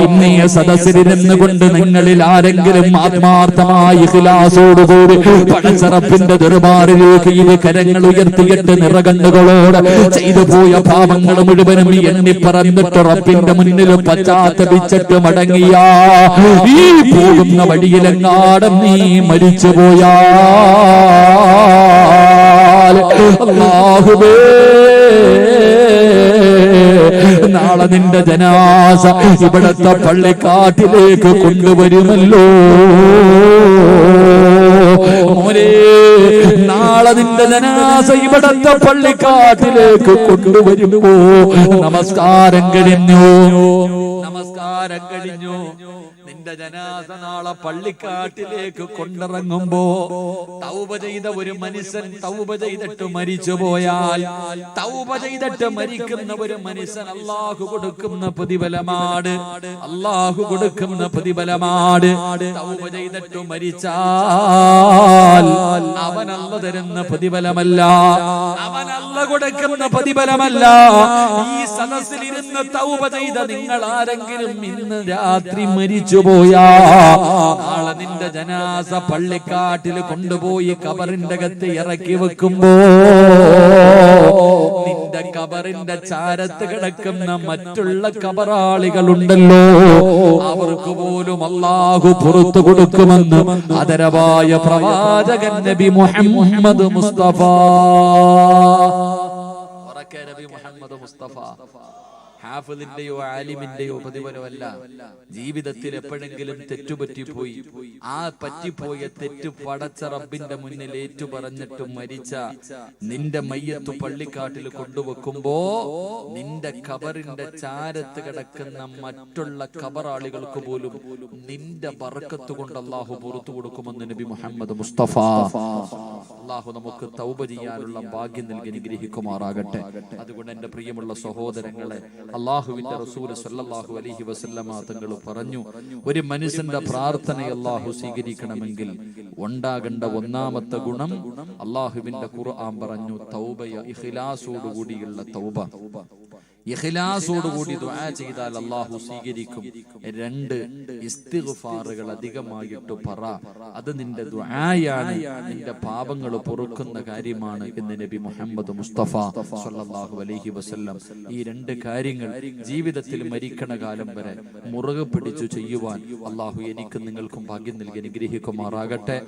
ഇന്നീ സദസ്സിലിരുന്ന് കൊണ്ട് നിങ്ങളിൽ ആരെങ്കിലും ആത്മാർത്ഥമായി ഇഖ്ലാസോടുകൂടി പടച്ച റബ്ബിന്റെ ദർബാറിലേക്ക് ഇത് കരങ്ങൾ ഉയർത്തിയിട്ട് നിറകണ്ണുകളോടെ ചെയ്തു പോയ പാപങ്ങൾ മുഴുവനും എണ്ണി പറഞ്ഞിട്ട് റബ്ബിന്റെ മുന്നിൽ പശ്ചാത്തപിച്ചിട്ട് മടങ്ങിയ ഈ പോകുന്ന വഴിയിലെങ്ങാടും നീ മരിച്ചു പോയാൽ അല്ലാഹുവേ, നാളെ നിന്റെ ജനാസ ഇവിടത്തെ പള്ളിക്കാട്ടിലേക്ക് കൊണ്ടുവരുമല്ലോ മോനെ. നാളെ നിന്റെ ജനാസ ഇവിടത്തെ പള്ളിക്കാട്ടിലേക്ക് കൊണ്ടുവരുമോ? നമസ്കാരം കഴിഞ്ഞു. നിന്റെ ജനാസ നാളെ പള്ളിക്കാട്ടിലേക്ക് കൊണ്ടിറങ്ങുമ്പോ തൗബ ചെയ്ത ഒരു മനുഷ്യൻ തൗബ ചെയ്തിട്ട് മരിച്ചു പോയാൽ, തൗബ ചെയ്തിട്ട് മരിക്കുന്ന ഒരു മനുഷ്യൻ അല്ലാഹു കൊടുക്കുന്ന പ്രതിഫലമാണ്. തൗബ ചെയ്തിട്ട് മരിച്ചാൽ അവൻ അല്ലാഹു തരുന്ന പ്രതിഫലമല്ല, അവൻ അല്ലാഹു കൊടുക്കുന്ന പ്രതിഫലമല്ല. ഈ സദസ്സിലിരുന്ന് തൗബ ചെയ്ത നിങ്ങൾ ആരെങ്കിലും ഇന്ന് രാത്രി മരിച്ചു പോയാ നാളെ നിന്റെ ജനാസ പള്ളിക്കാട്ടിൽ കൊണ്ടുപോയി കബറിന്റെ അകത്ത് ഇറക്കി വെക്കുമ്പോ നിന്റെ കബറിന്റെ ചാരത്ത് കിടക്കുന്ന മറ്റുള്ള കബറാളികളുണ്ടല്ലോ, അവർക്ക് പോലും അല്ലാഹു പുറത്തു കൊടുക്കുമെന്ന് ആദരവായ പ്രവാചകൻ നബി മുഹമ്മദ് മുസ്തഫ. നബി മുഹമ്മദ് മുസ്തഫ ഹാഫിളിന്റെയോ ആലിമിന്റെയോ പ്രതിഫലമല്ല. ജീവിതത്തിൽ എപ്പോഴെങ്കിലും തെറ്റുപറ്റിപ്പോയി, ആ പറ്റിപ്പോയ തെറ്റ് പടച്ച റബ്ബിന്റെ മുന്നിൽ ഏറ്റു പറഞ്ഞിട്ട് മരിച്ച നിന്റെ മയ്യത്ത് പള്ളിക്കാട്ടിൽ കൊണ്ടുവെക്കുമ്പോ നിന്റെ ഖബറിന്റെ ചാരത്ത് കിടക്കുന്ന മറ്റുള്ള ഖബറാളികൾക്ക് പോലും നിന്റെ ബർക്കത്ത് കൊണ്ട് അല്ലാഹു പുറത്തു കൊടുക്കുമെന്ന് നബി മുഹമ്മദ് മുസ്തഫ. അല്ലാഹു നമുക്ക് തൗബ ചെയ്യാനുള്ള ഭാഗ്യം നൽകി അനുഗ്രഹിക്കുമാറാകട്ടെ. അതുകൊണ്ട് എന്റെ പ്രിയമുള്ള സഹോദരങ്ങളെ, അല്ലാഹുവിന്റെ റസൂൽ സല്ലല്ലാഹു അലൈഹി വസല്ലമ തങ്ങൾ പറഞ്ഞു, ഒരു മനുഷ്യന്റെ പ്രാർത്ഥന അല്ലാഹു സ്വീകരിക്കണമെങ്കിൽ ഉണ്ടാകേണ്ട ഒന്നാമത്തെ ഗുണം അല്ലാഹുവിന്റെ ഖുർആൻ പറഞ്ഞു തൗബയ, ഇഖ്ലാസോട് കൂടിയുള്ള തൗബ. ഇഖ്ലാസോടുകൂടി ദുആ ചെയ്താൽ അല്ലാഹു സ്വീകരിക്കും. 2 ഇസ്തിഗ്ഫാറുകൾ അധികമായിട്ട് പറ. അത് നിന്റെ ദുആയാണ്, നിന്റെ പാപങ്ങൾ പൊറുക്കുന്ന കാര്യമാണ് എന്ന് നബി മുഹമ്മദ് മുസ്തഫ സ്വല്ലല്ലാഹു അലൈഹി വസല്ലം. ഈ 2 കാര്യങ്ങൾ ജീവിതത്തിൽ മരിക്കണ കാലം വരെ മുറുകെ പിടിച്ചു ചെയ്യുവാൻ അല്ലാഹു എനിക്കും നിങ്ങൾക്കും ഭാഗ്യം നൽകി അനുഗ്രഹിക്കുമാറാകട്ടെ.